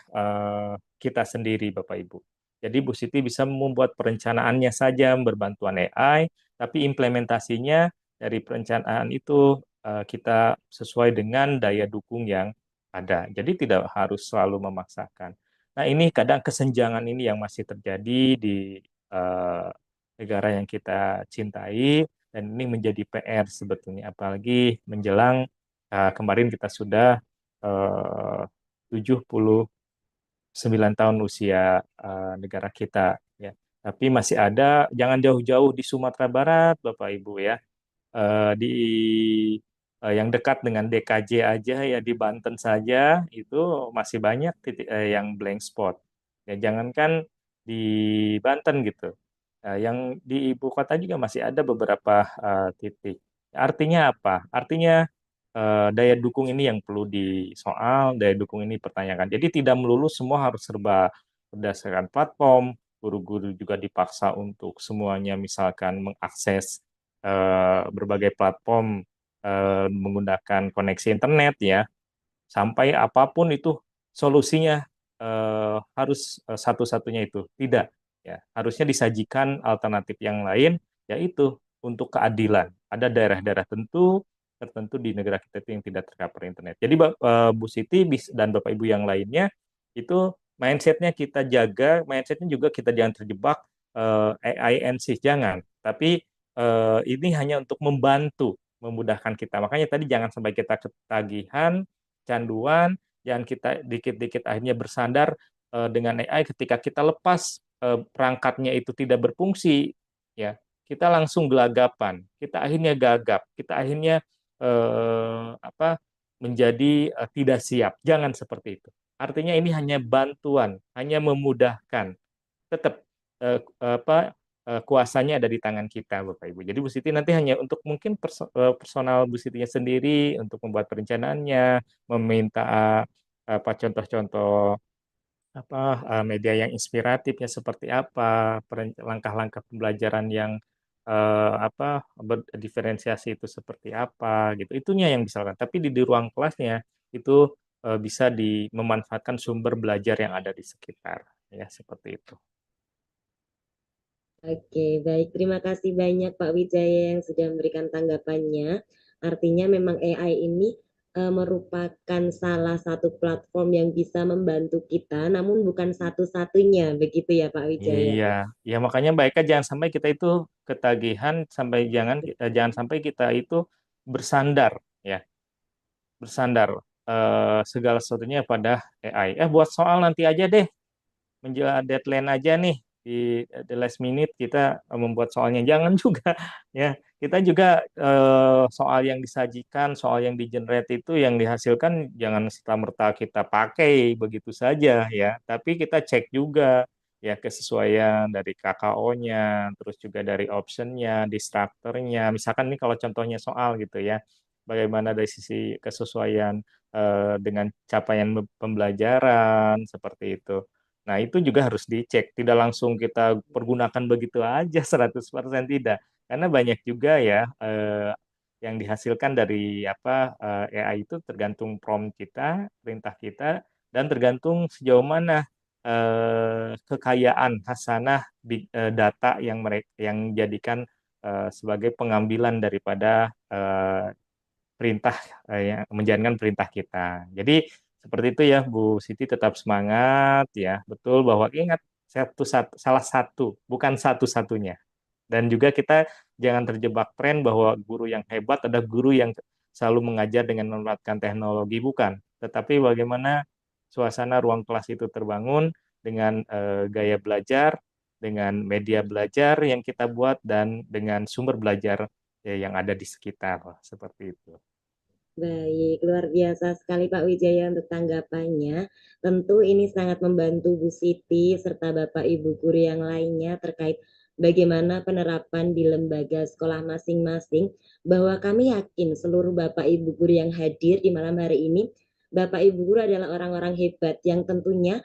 kita sendiri, Bapak Ibu. Jadi Bu Siti bisa membuat perencanaannya saja berbantuan AI, tapi implementasinya dari perencanaan itu kita sesuai dengan daya dukung yang ada. Jadi tidak harus selalu memaksakan. Nah ini kadang kesenjangan ini yang masih terjadi di eh, negara yang kita cintai, dan ini menjadi PR sebetulnya, apalagi menjelang kemarin kita sudah 79 tahun usia negara kita ya. Tapi masih ada, jangan jauh-jauh di Sumatera Barat Bapak Ibu ya. Di yang dekat dengan DKJ aja ya, di Banten saja itu masih banyak titik yang blank spot. Ya jangankan di Banten gitu. Yang di ibu kota juga masih ada beberapa titik. Artinya apa? Artinya daya dukung ini yang perlu disoal, daya dukung ini pertanyakan. Jadi tidak melulu semua harus serba berdasarkan platform. Guru-guru juga dipaksa untuk semuanya misalkan mengakses berbagai platform menggunakan koneksi internet ya, sampai apapun itu solusinya harus satu-satunya itu. Tidak, ya. Harusnya disajikan alternatif yang lain, yaitu untuk keadilan. Ada daerah-daerah tertentu di negara kita itu yang tidak tercover internet. Jadi Bu Siti dan Bapak Ibu yang lainnya itu mindsetnya kita jaga, mindsetnya juga kita jangan terjebak AI and sih, jangan. Tapi ini hanya untuk membantu, memudahkan kita. Makanya tadi jangan sampai kita ketagihan, canduan, jangan kita dikit-dikit akhirnya bersandar dengan AI ketika kita lepas perangkatnya itu tidak berfungsi, ya kita langsung gelagapan, kita akhirnya gagap, kita akhirnya menjadi tidak siap. Jangan seperti itu. Artinya ini hanya bantuan, hanya memudahkan. Tetap kuasanya ada di tangan kita, Bapak Ibu. Jadi Bu Siti nanti hanya untuk mungkin personal Bu Sitinya sendiri untuk membuat perencanaannya, meminta apa contoh-contoh media yang inspiratifnya seperti apa, langkah-langkah pembelajaran yang berdiferensiasi itu seperti apa gitu. Itunya yang bisa lakukan. Tapi di ruang kelasnya itu bisa memanfaatkan sumber belajar yang ada di sekitar, ya seperti itu. Oke, baik. Terima kasih banyak Pak Wijaya yang sudah memberikan tanggapannya. Artinya memang AI ini merupakan salah satu platform yang bisa membantu kita, namun bukan satu-satunya, begitu ya Pak Wijaya? Iya, ya makanya baiknya jangan sampai kita itu ketagihan, jangan sampai kita itu bersandar ya, bersandar. segala sesuatunya pada AI. Buat soal nanti aja deh, menjelang deadline aja nih di the last minute kita membuat soalnya. Jangan juga ya. Kita juga soal yang disajikan, soal yang di-generate itu yang dihasilkan jangan serta-merta kita pakai begitu saja ya. Tapi kita cek juga ya kesesuaian dari KKO-nya, terus juga dari option-nya, distractor-nya. Misalkan nih kalau contohnya soal gitu ya, bagaimana dari sisi kesesuaian dengan capaian pembelajaran seperti itu. Nah, itu juga harus dicek. Tidak langsung kita pergunakan begitu aja 100% tidak. Karena banyak juga ya yang dihasilkan dari AI itu tergantung prompt kita, perintah kita, dan tergantung sejauh mana kekayaan hasanah data yang mereka yang jadikan sebagai pengambilan daripada perintah yang menjalankan perintah kita. Jadi seperti itu ya Bu Siti, tetap semangat ya. Betul bahwa ingat salah satu, bukan satu-satunya. Dan juga kita jangan terjebak tren bahwa guru yang hebat ada guru yang selalu mengajar dengan memanfaatkan teknologi, bukan. Tetapi bagaimana suasana ruang kelas itu terbangun dengan gaya belajar, dengan media belajar yang kita buat, dan dengan sumber belajar yang ada di sekitar. Seperti itu. Baik, luar biasa sekali Pak Wijaya untuk tanggapannya. Tentu ini sangat membantu Bu Siti serta Bapak Ibu guru yang lainnya terkait bagaimana penerapan di lembaga sekolah masing-masing. Bahwa kami yakin seluruh Bapak Ibu guru yang hadir di malam hari ini, Bapak Ibu guru adalah orang-orang hebat yang tentunya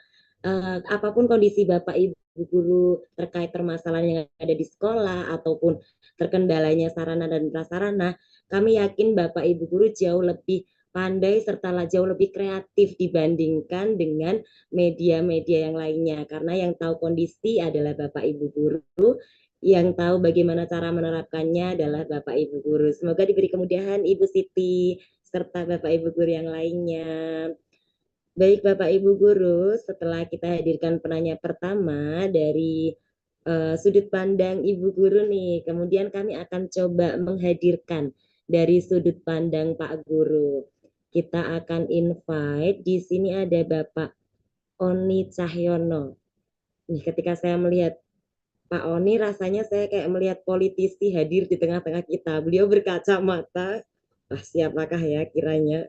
apapun kondisi Bapak Ibu guru terkait permasalahan yang ada di sekolah ataupun terkendalanya sarana dan prasarana, kami yakin Bapak Ibu guru jauh lebih pandai serta jauh lebih kreatif dibandingkan dengan media-media yang lainnya. Karena yang tahu kondisi adalah Bapak Ibu guru, yang tahu bagaimana cara menerapkannya adalah Bapak Ibu guru. Semoga diberi kemudahan Ibu Siti serta Bapak Ibu guru yang lainnya. Baik Bapak Ibu guru, setelah kita hadirkan penanya pertama dari sudut pandang Ibu guru nih, kemudian kami akan coba menghadirkan dari sudut pandang Pak Guru. Kita akan invite, di sini ada Bapak Oni Cahyono. Nih, ketika saya melihat Pak Oni, rasanya saya kayak melihat politisi hadir di tengah-tengah kita. Beliau berkacamata. Wah, siapakah ya kiranya?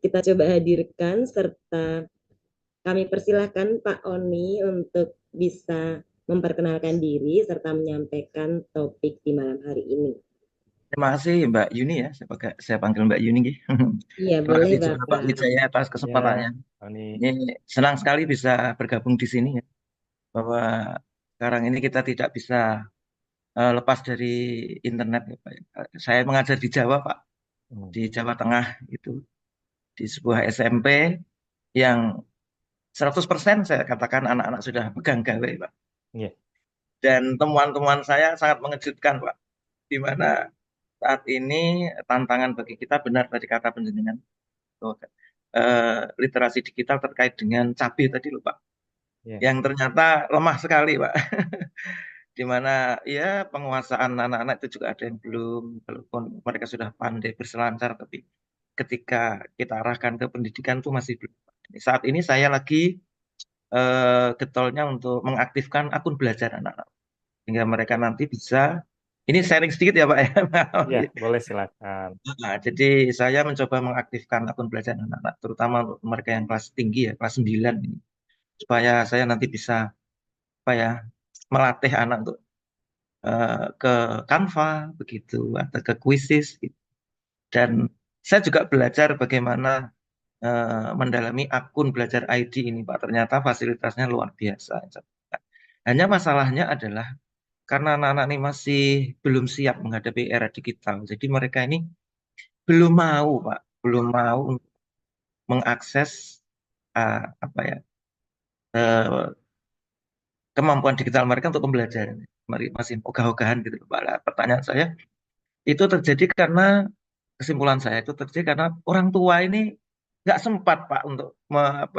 Kita coba hadirkan serta kami persilahkan Pak Oni untuk bisa memperkenalkan diri serta menyampaikan topik di malam hari ini. Terima kasih Mbak Yuni ya, saya panggil Mbak Yuni. Iya, Terima boleh kasih juga Pak Bapak. Wijaya atas Ya, kesempatannya. Tony. Ini senang sekali bisa bergabung di sini ya, bahwa sekarang ini kita tidak bisa lepas dari internet ya, Pak. Saya mengajar di Jawa Pak, di Jawa Tengah itu, di sebuah SMP yang 100% saya katakan anak-anak sudah pegang gawe Pak. Yeah. Dan temuan-temuan saya sangat mengejutkan Pak, di mana saat ini tantangan bagi kita benar tadi kata penjenengan, literasi digital terkait dengan cabai tadi loh Pak, yang ternyata lemah sekali Pak. Di mana ya penguasaan anak-anak itu juga ada yang belum, walaupun mereka sudah pandai berselancar, tapi ketika kita arahkan ke pendidikan itu masih belum. Saat ini saya lagi getolnya untuk mengaktifkan akun belajar anak-anak, sehingga mereka nanti bisa, ini sharing sedikit ya Pak ya. Ya, boleh silakan. Nah, jadi saya mencoba mengaktifkan akun belajar anak-anak, terutama untuk mereka yang kelas tinggi ya, kelas 9 ini, supaya saya nanti bisa melatih anak untuk ke Canva begitu atau ke Quizzes gitu. Dan saya juga belajar bagaimana mendalami akun belajar ID ini Pak. Ternyata fasilitasnya luar biasa. Hanya masalahnya adalah karena anak-anak ini masih belum siap menghadapi era digital. Jadi mereka ini belum mau Pak, belum mau mengakses kemampuan digital mereka untuk pembelajaran. Masih ogah-ogahan gitu Pak. Pertanyaan saya, itu terjadi karena, kesimpulan saya itu terjadi karena orang tua ini nggak sempat Pak untuk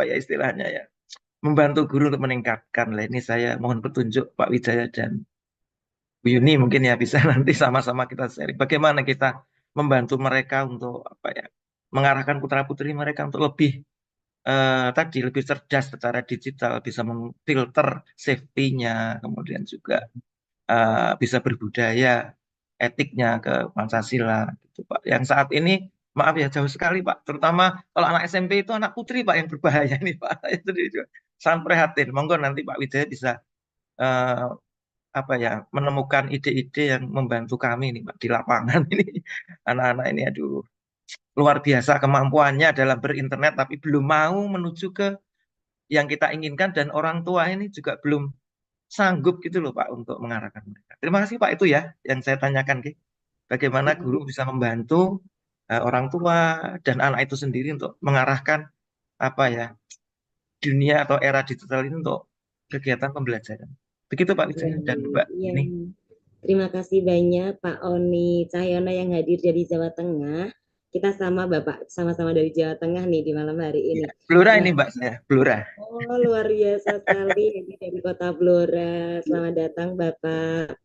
istilahnya ya, membantu guru untuk meningkatkan. Lah ini saya mohon petunjuk Pak Wijaya dan Bu Yuni, mungkin ya bisa nanti sama-sama kita sharing bagaimana kita membantu mereka untuk mengarahkan putra-putri mereka untuk lebih tadi lebih cerdas secara digital, bisa memfilter safety-nya, kemudian juga bisa berbudaya, etiknya ke Pancasila gitu Pak. Yang saat ini maaf ya jauh sekali Pak, terutama kalau anak SMP itu anak putri Pak yang berbahaya nih Pak. Itu juga sangat prihatin. Monggo nanti Pak Wijaya bisa eh, apa ya menemukan ide-ide yang membantu kami nih Pak di lapangan ini. Anak-anak ini aduh luar biasa kemampuannya dalam berinternet tapi belum mau menuju ke yang kita inginkan dan orang tua ini juga belum sanggup gitu loh Pak untuk mengarahkan mereka. Terima kasih Pak itu ya yang saya tanyakan Ki. Bagaimana guru bisa membantu orang tua dan anak itu sendiri untuk mengarahkan apa ya dunia atau era digital ini untuk kegiatan pembelajaran. Begitu Pak Wijaya dan Mbak Iya, ini. terima kasih banyak Pak Oni Cahyono yang hadir dari Jawa Tengah. Kita sama-sama dari Jawa Tengah nih di malam hari ini. Ya, Blora Nah, ini Mbak saya, Blora. oh luar biasa sekali dari Kota Blora. Selamat datang Bapak.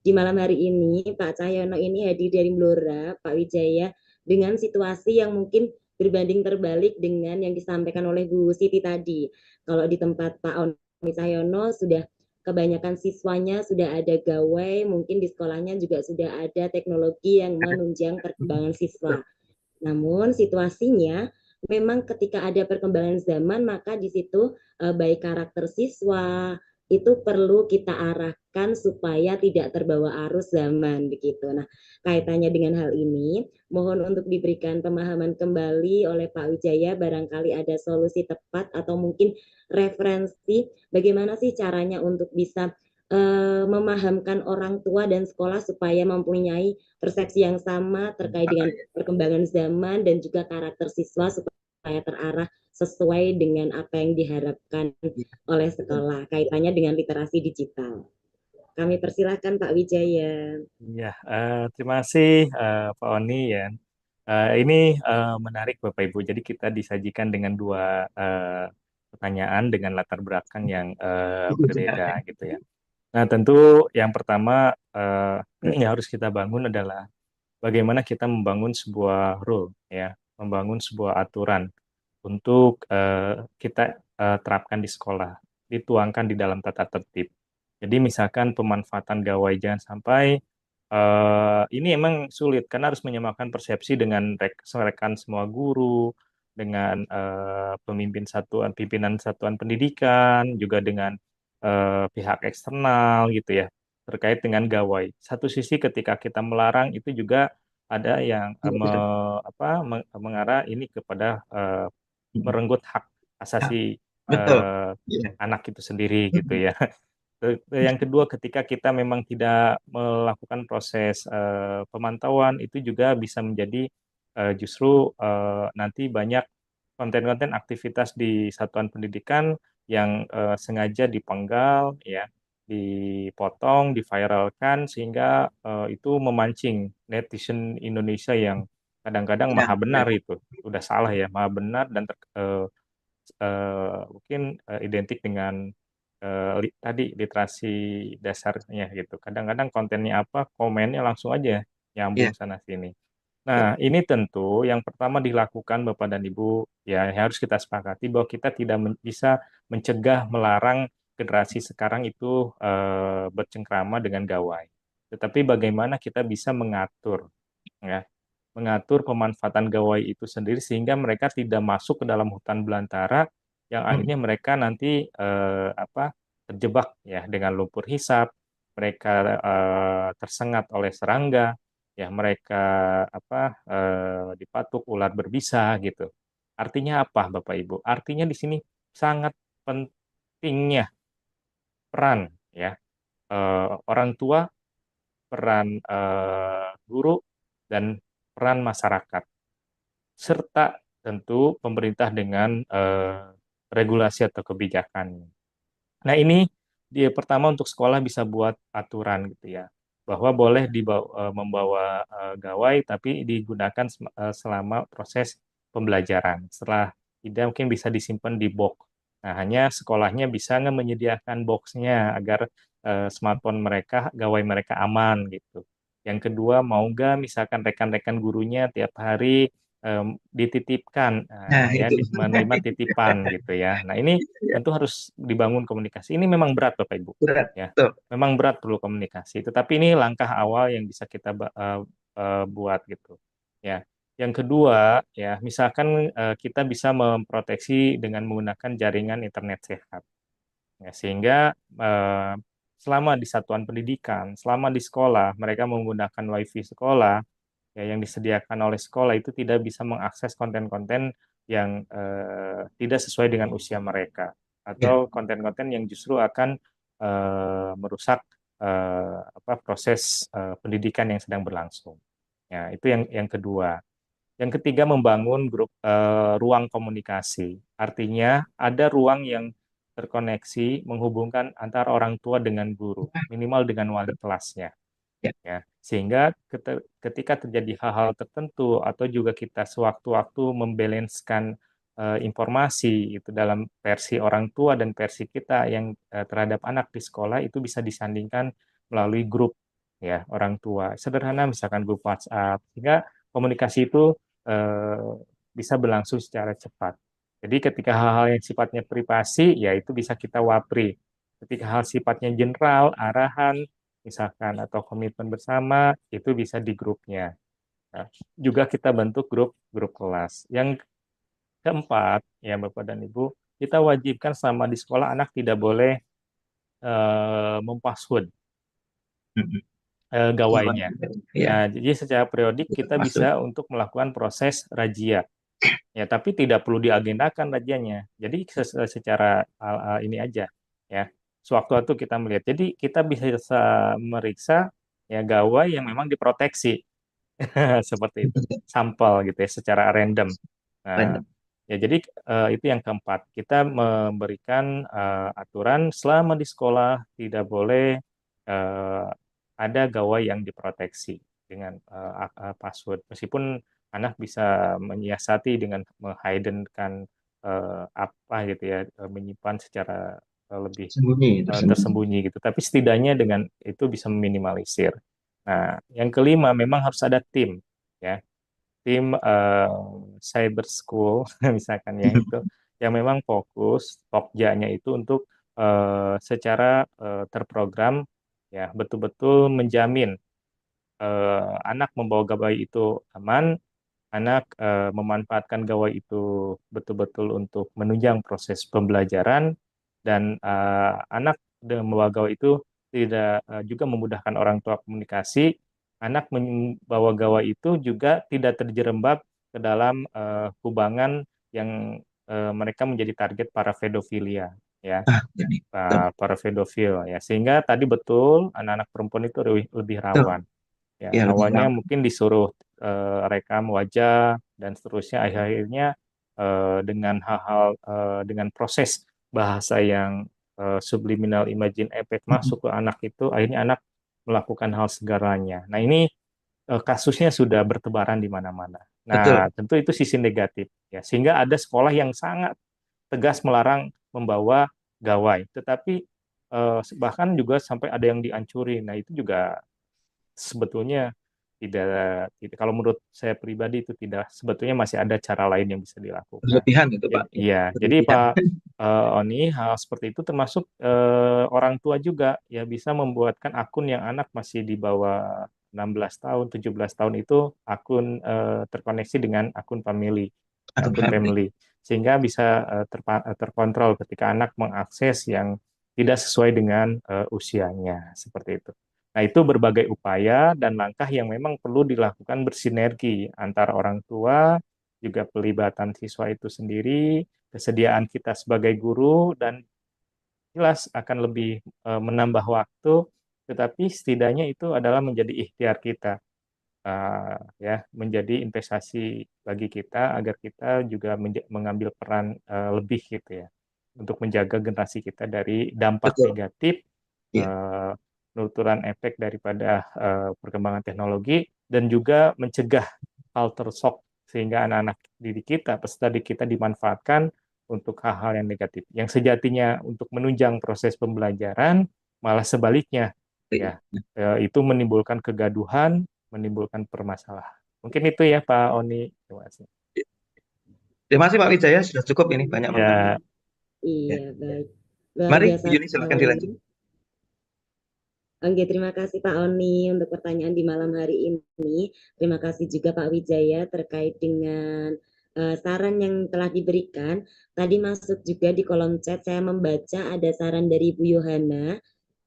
Di malam hari ini Pak Cahyono ini hadir dari Blora, Pak Wijaya, dengan situasi yang mungkin berbanding terbalik dengan yang disampaikan oleh Bu Siti tadi. Kalau di tempat Pak Oni Cahyono sudah kebanyakan siswanya sudah ada gawai, mungkin di sekolahnya juga sudah ada teknologi yang menunjang perkembangan siswa. Namun situasinya memang ketika ada perkembangan zaman maka di situ baik karakter siswa itu perlu kita arahkan supaya tidak terbawa arus zaman begitu. Nah, kaitannya dengan hal ini, mohon untuk diberikan pemahaman kembali oleh Pak Wijaya barangkali ada solusi tepat atau mungkin referensi bagaimana sih caranya untuk bisa memahamkan orang tua dan sekolah supaya mempunyai persepsi yang sama terkait dengan perkembangan zaman dan juga karakter siswa supaya terarah sesuai dengan apa yang diharapkan oleh sekolah kaitannya dengan literasi digital. Kami persilahkan Pak Wijaya. Ya, terima kasih Pak Oni ya. Ini menarik Bapak Ibu. Jadi kita disajikan dengan dua pertanyaan dengan latar belakang yang berbeda gitu ya. Nah, tentu yang pertama yang harus kita bangun adalah bagaimana kita membangun sebuah rule ya, membangun sebuah aturan untuk kita terapkan di sekolah, dituangkan di dalam tata tertib. Jadi misalkan pemanfaatan gawai jangan sampai ini emang sulit karena harus menyamakan persepsi dengan rekan semua guru, dengan pimpinan satuan pendidikan, juga dengan pihak eksternal gitu ya terkait dengan gawai. Satu sisi ketika kita melarang itu juga ada yang mengarah ini kepada merenggut hak asasi Betul. anak itu sendiri gitu ya. Yang kedua, ketika kita memang tidak melakukan proses pemantauan, itu juga bisa menjadi justru nanti banyak konten-konten aktivitas di satuan pendidikan yang sengaja dipenggal, ya, dipotong, diviralkan, sehingga itu memancing netizen Indonesia yang kadang-kadang maha benar itu, udah salah ya, maha benar dan mungkin identik dengan tadi literasi dasarnya gitu. Kadang-kadang kontennya apa, komennya langsung aja nyambung sana sini. Nah, ini tentu yang pertama dilakukan Bapak dan Ibu, ya harus kita sepakati bahwa kita tidak bisa mencegah, melarang generasi sekarang itu bercengkrama dengan gawai. Tetapi bagaimana kita bisa mengatur, ya, mengatur pemanfaatan gawai itu sendiri sehingga mereka tidak masuk ke dalam hutan belantara yang akhirnya mereka nanti terjebak ya dengan lumpur hisap, mereka tersengat oleh serangga, ya mereka dipatuk ular berbisa gitu. Artinya apa Bapak Ibu? Artinya di sini sangat pentingnya peran ya orang tua, peran guru dan peran masyarakat serta tentu pemerintah dengan regulasi atau kebijakan. Nah, ini dia pertama untuk sekolah bisa buat aturan gitu ya, bahwa boleh membawa gawai tapi digunakan selama proses pembelajaran. Setelah tidak mungkin bisa disimpan di box. Nah, hanya sekolahnya bisa nggak menyediakan boxnya agar smartphone mereka, gawai mereka aman gitu. Yang kedua, mau nggak misalkan rekan-rekan gurunya tiap hari dititipkan, Nah, ya, itu. menerima titipan gitu ya. Nah, ini Ya, tentu harus dibangun komunikasi. Ini memang berat Bapak Ibu, berat. ya. Betul. Memang berat perlu komunikasi. Tetapi ini langkah awal yang bisa kita buat gitu. Ya. Yang kedua, ya, misalkan kita bisa memproteksi dengan menggunakan jaringan internet sehat. Ya, sehingga eh, selama di satuan pendidikan, selama di sekolah, mereka menggunakan WiFi sekolah, ya, yang disediakan oleh sekolah itu tidak bisa mengakses konten-konten yang tidak sesuai dengan usia mereka, Ya, atau konten-konten yang justru akan merusak proses pendidikan yang sedang berlangsung. Ya, itu yang kedua. Yang ketiga, membangun grup ruang komunikasi. Artinya ada ruang yang terkoneksi menghubungkan antara orang tua dengan guru, minimal dengan wali kelasnya. ya, Ya, sehingga ketika terjadi hal-hal tertentu atau juga kita sewaktu-waktu membalanskan informasi itu dalam versi orang tua dan versi kita yang terhadap anak di sekolah, itu bisa disandingkan melalui grup, ya, orang tua. Sederhana misalkan grup WhatsApp, sehingga komunikasi itu eh, bisa berlangsung secara cepat. Jadi ketika hal-hal yang sifatnya privasi, ya itu bisa kita wapri. Ketika hal sifatnya general, arahan, misalkan, atau komitmen bersama, itu bisa di grupnya. Nah, juga kita bentuk grup-grup kelas. Yang keempat, ya Bapak dan Ibu, kita wajibkan selama di sekolah anak tidak boleh mempassword mm-mm. gawainya. Ya, Nah, jadi secara periodik kita masuk. bisa untuk melakukan proses razia. Ya, tapi tidak perlu diagendakan rajianya. Jadi secara ini aja, ya. Sewaktu-waktu kita melihat. Jadi kita bisa meriksa, ya, gawai yang memang diproteksi seperti itu, sampel gitu ya, secara random. Nah, Random. ya, jadi itu yang keempat. Kita memberikan aturan selama di sekolah tidak boleh eh, ada gawai yang diproteksi dengan password. Meskipun anak bisa menyiasati dengan menghiddenkan apa gitu ya, menyimpan secara lebih Sembunyi, tersembunyi. tersembunyi gitu. Tapi setidaknya dengan itu bisa meminimalisir. Nah, yang kelima memang harus ada tim, ya, tim cyber school misalkan, ya, itu yang memang fokus pokjanya itu untuk secara terprogram, ya, betul-betul menjamin anak membawa gawai itu aman, anak memanfaatkan gawai itu betul-betul untuk menunjang proses pembelajaran, dan anak dengan membawa gawai itu tidak juga memudahkan orang tua komunikasi. Anak membawa gawai itu juga tidak terjerembab ke dalam kubangan yang mereka menjadi target para pedofilia, ya, Jadi, betul, para pedofil, ya, sehingga tadi betul anak-anak perempuan itu lebih betul. rawan. Ya, Ya, lebih awalnya ramah. mungkin disuruh rekam wajah dan seterusnya, akhir-akhirnya dengan hal-hal dengan proses bahasa yang subliminal imagine effect masuk ke anak itu, akhirnya anak melakukan hal segalanya. Nah, ini kasusnya sudah bertebaran di mana-mana. Betul. Nah, tentu itu sisi negatif, ya, sehingga ada sekolah yang sangat tegas melarang membawa gawai, tetapi bahkan juga sampai ada yang diancuri. Nah, itu juga sebetulnya tidak, kalau menurut saya pribadi itu tidak, sebetulnya masih ada cara lain yang bisa dilakukan. Berlebihan itu, Pak. Jadi, iya, jadi Berlebihan. Pak Oni, hal seperti itu termasuk orang tua juga, ya, bisa membuatkan akun yang anak masih di bawah 16 tahun, 17 tahun itu akun terkoneksi dengan akun family, Akun akun family. family, sehingga bisa terkontrol ketika anak mengakses yang tidak sesuai dengan usianya, seperti itu. Nah, itu berbagai upaya dan langkah yang memang perlu dilakukan bersinergi antara orang tua, juga pelibatan siswa itu sendiri, kesediaan kita sebagai guru, dan jelas akan lebih menambah waktu, tetapi setidaknya itu adalah menjadi ikhtiar kita, ya, menjadi investasi bagi kita agar kita juga mengambil peran lebih gitu ya, untuk menjaga generasi kita dari dampak Betul. negatif Iya. eh, penuturan efek daripada perkembangan teknologi, dan juga mencegah culture shock sehingga anak-anak didik kita, peserta didik kita dimanfaatkan untuk hal-hal yang negatif. Yang sejatinya untuk menunjang proses pembelajaran, malah sebaliknya, Iya. ya, itu menimbulkan kegaduhan, menimbulkan permasalahan. Mungkin itu ya Pak Oni. Terima kasih. Terima kasih Pak Wijaya, sudah cukup ini banyak manfaatnya. Ya, Ya. Iya, baik. Luar Mari, biasa Bu Yuni silakan sekali. dilanjut. Oke, terima kasih Pak Oni untuk pertanyaan di malam hari ini. Terima kasih juga Pak Wijaya terkait dengan saran yang telah diberikan. Tadi masuk juga di kolom chat, saya membaca ada saran dari Ibu Yohana,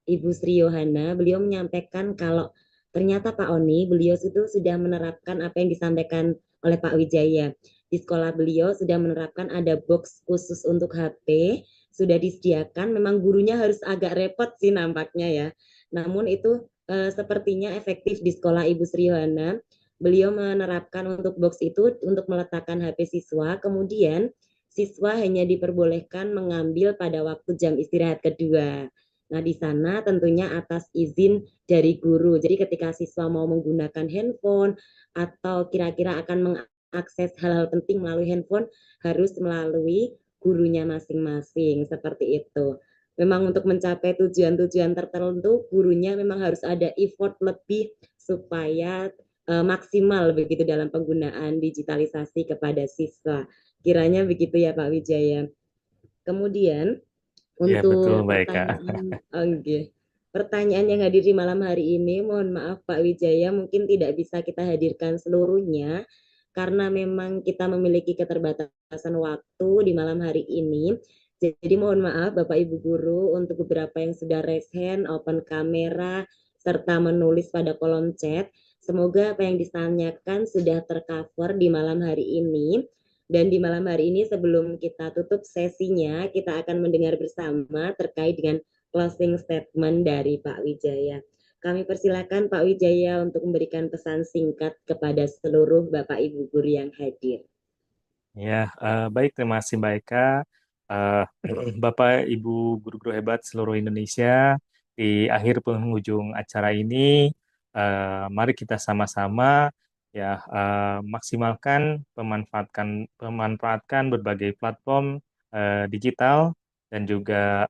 Ibu Sri Yohana. Beliau menyampaikan kalau ternyata Pak Oni, beliau itu sudah menerapkan apa yang disampaikan oleh Pak Wijaya. Di sekolah beliau sudah menerapkan ada box khusus untuk HP, sudah disediakan. Memang gurunya harus agak repot sih nampaknya ya. Namun itu sepertinya efektif di sekolah Ibu Sri Yohana. Beliau menerapkan untuk box itu untuk meletakkan HP siswa, kemudian siswa hanya diperbolehkan mengambil pada waktu jam istirahat kedua. Nah, di sana tentunya atas izin dari guru. Jadi ketika siswa mau menggunakan handphone atau kira-kira akan mengakses hal-hal penting melalui handphone, harus melalui gurunya masing-masing, seperti itu. Memang untuk mencapai tujuan-tujuan tertentu, gurunya memang harus ada effort lebih supaya maksimal begitu dalam penggunaan digitalisasi kepada siswa. Kiranya begitu ya Pak Wijaya. Kemudian ya betul untuk baik Kak. pertanyaan yang hadir di malam hari ini, mohon maaf Pak Wijaya, mungkin tidak bisa kita hadirkan seluruhnya karena memang kita memiliki keterbatasan waktu di malam hari ini. Jadi mohon maaf Bapak Ibu Guru untuk beberapa yang sudah raise hand, open kamera, serta menulis pada kolom chat. Semoga apa yang ditanyakan sudah tercover di malam hari ini. Dan di malam hari ini sebelum kita tutup sesinya, kita akan mendengar bersama terkait dengan closing statement dari Pak Wijaya. Kami persilakan Pak Wijaya untuk memberikan pesan singkat kepada seluruh Bapak Ibu guru yang hadir. Ya, baik, terima kasih Mbak Eka. Bapak, Ibu, guru-guru hebat seluruh Indonesia, di akhir penghujung acara ini, mari kita sama-sama ya maksimalkan pemanfaatkan berbagai platform digital dan juga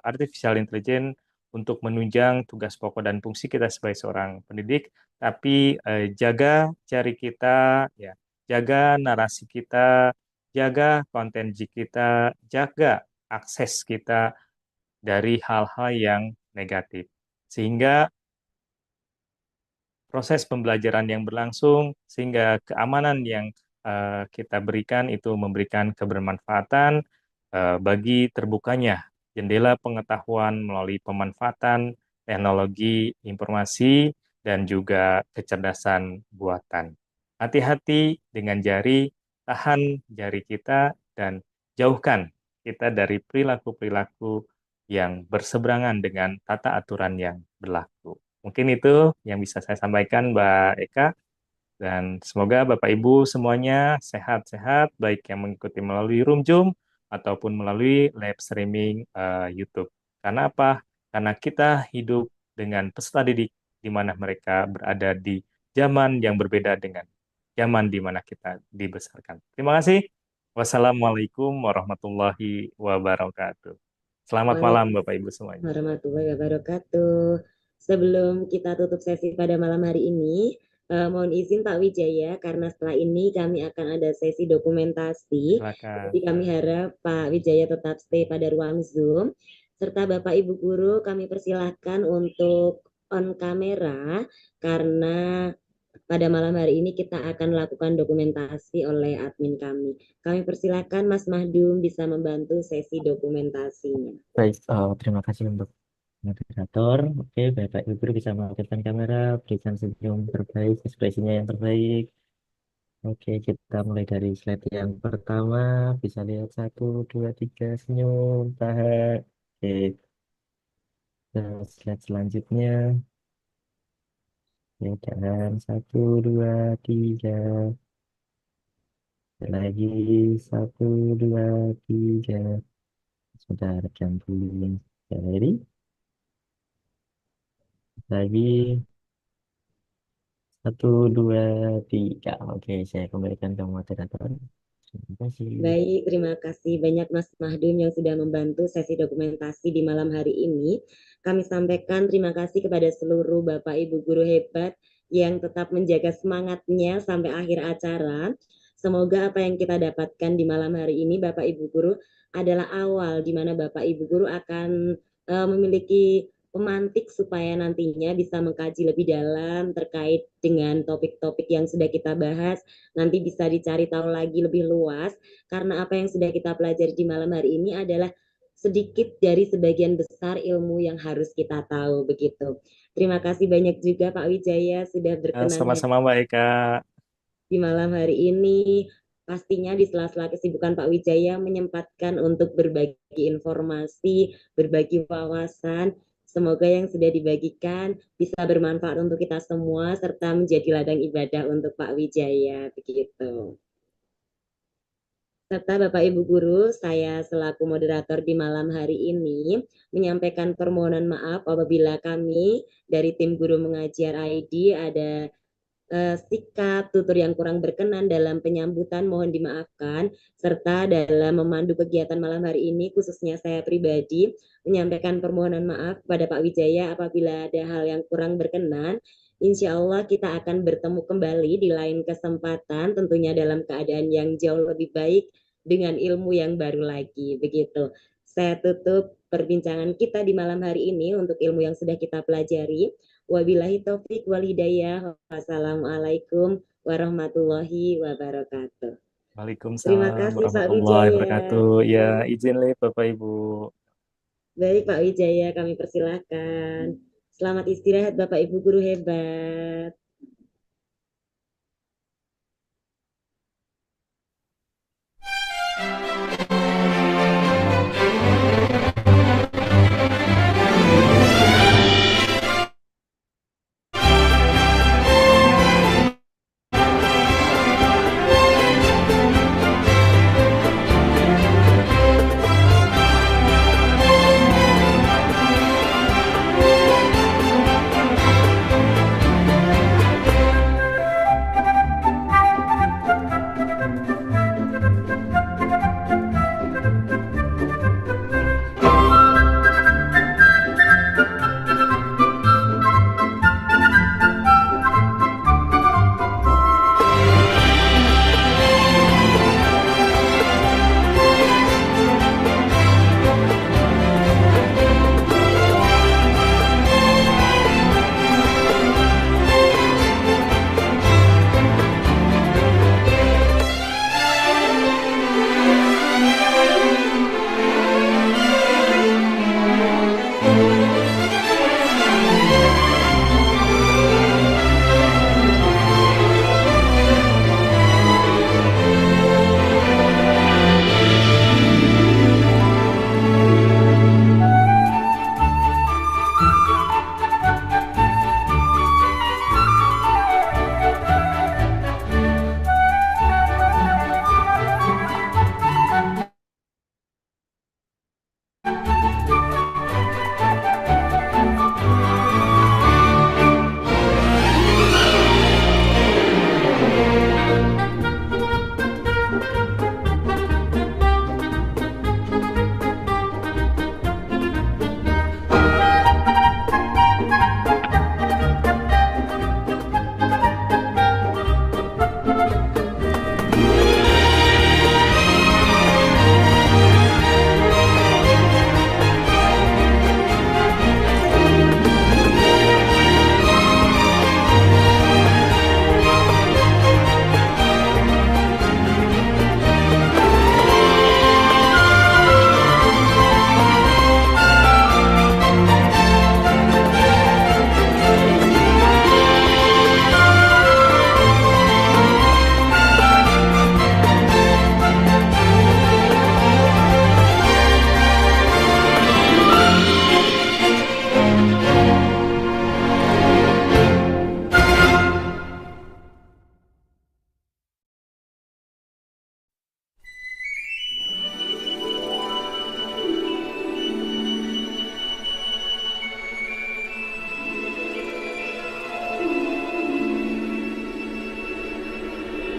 artificial intelligence untuk menunjang tugas pokok dan fungsi kita sebagai seorang pendidik, tapi jaga jari kita, ya jaga narasi kita, jaga konten kita, jaga akses kita dari hal-hal yang negatif. Sehingga proses pembelajaran yang berlangsung, sehingga keamanan yang kita berikan itu memberikan kebermanfaatan bagi terbukanya jendela pengetahuan melalui pemanfaatan teknologi informasi dan juga kecerdasan buatan. Hati-hati dengan jari, tahan jari kita, dan jauhkan kita dari perilaku-perilaku yang berseberangan dengan tata aturan yang berlaku. Mungkin itu yang bisa saya sampaikan, Mbak Eka. Dan semoga Bapak Ibu semuanya sehat-sehat, baik yang mengikuti melalui Room Zoom ataupun melalui live streaming YouTube. Karena apa? Karena kita hidup dengan peserta didik di mana mereka berada di zaman yang berbeda dengan zaman di mana kita dibesarkan. Terima kasih. Wassalamualaikum warahmatullahi wabarakatuh. Selamat malam Bapak Ibu semuanya. Warahmatullahi wabarakatuh. Sebelum kita tutup sesi pada malam hari ini, mohon izin Pak Wijaya, karena setelah ini kami akan ada sesi dokumentasi. Silakan. Jadi kami harap Pak Wijaya tetap stay pada ruang Zoom. Serta Bapak Ibu Guru kami persilahkan untuk on kamera, karena pada malam hari ini kita akan melakukan dokumentasi oleh admin kami. Kami persilakan Mas Mahdum bisa membantu sesi dokumentasinya. Baik, terima kasih untuk moderator. Oke, Bapak Ibu Guru bisa mengaktifkan kamera, berikan senyum terbaik, ekspresinya yang terbaik. Oke, kita mulai dari slide yang pertama. Bisa lihat 1, 2, 3, senyum, tahan. Oke, dan slide selanjutnya. Oke, tahan 1, 2, 3. Lagi 1, 2, 3. Sudah rekam dulu. Jadi, lagi 1, 2, 3. Oke, saya kembalikan ke moderator. Terima kasih. Baik, terima kasih banyak Mas Mahdum yang sudah membantu sesi dokumentasi di malam hari ini. Kami sampaikan terima kasih kepada seluruh Bapak Ibu guru hebat yang tetap menjaga semangatnya sampai akhir acara. Semoga apa yang kita dapatkan di malam hari ini Bapak Ibu Guru adalah awal di mana Bapak Ibu Guru akan memiliki pemantik supaya nantinya bisa mengkaji lebih dalam terkait dengan topik-topik yang sudah kita bahas. Nanti bisa dicari tahu lagi lebih luas, karena apa yang sudah kita pelajari di malam hari ini adalah sedikit dari sebagian besar ilmu yang harus kita tahu, begitu. Terima kasih banyak juga Pak Wijaya sudah berkenan hadir Sama-sama Mbak Eka. di malam hari ini. Pastinya di sela-sela kesibukan Pak Wijaya menyempatkan untuk berbagi informasi, berbagi wawasan. Semoga yang sudah dibagikan bisa bermanfaat untuk kita semua serta menjadi ladang ibadah untuk Pak Wijaya, begitu. Serta Bapak Ibu Guru, saya selaku moderator di malam hari ini menyampaikan permohonan maaf apabila kami dari tim Guru Mengajar ID ada sikap tutur yang kurang berkenan dalam penyambutan mohon dimaafkan, serta dalam memandu kegiatan malam hari ini khususnya saya pribadi menyampaikan permohonan maaf kepada Pak Wijaya apabila ada hal yang kurang berkenan. Insya Allah kita akan bertemu kembali di lain kesempatan, tentunya dalam keadaan yang jauh lebih baik dengan ilmu yang baru lagi, begitu. Saya tutup perbincangan kita di malam hari ini untuk ilmu yang sudah kita pelajari. Wabillahi taufik wal hidayah. Wassalamualaikum warahmatullahi wabarakatuh. Terima Waalaikumsalam kasih Pak warahmatullahi Wijaya. wabarakatuh. Ya, izin live Bapak Ibu. Baik Pak Wijaya, kami persilahkan. Selamat istirahat Bapak Ibu Guru hebat.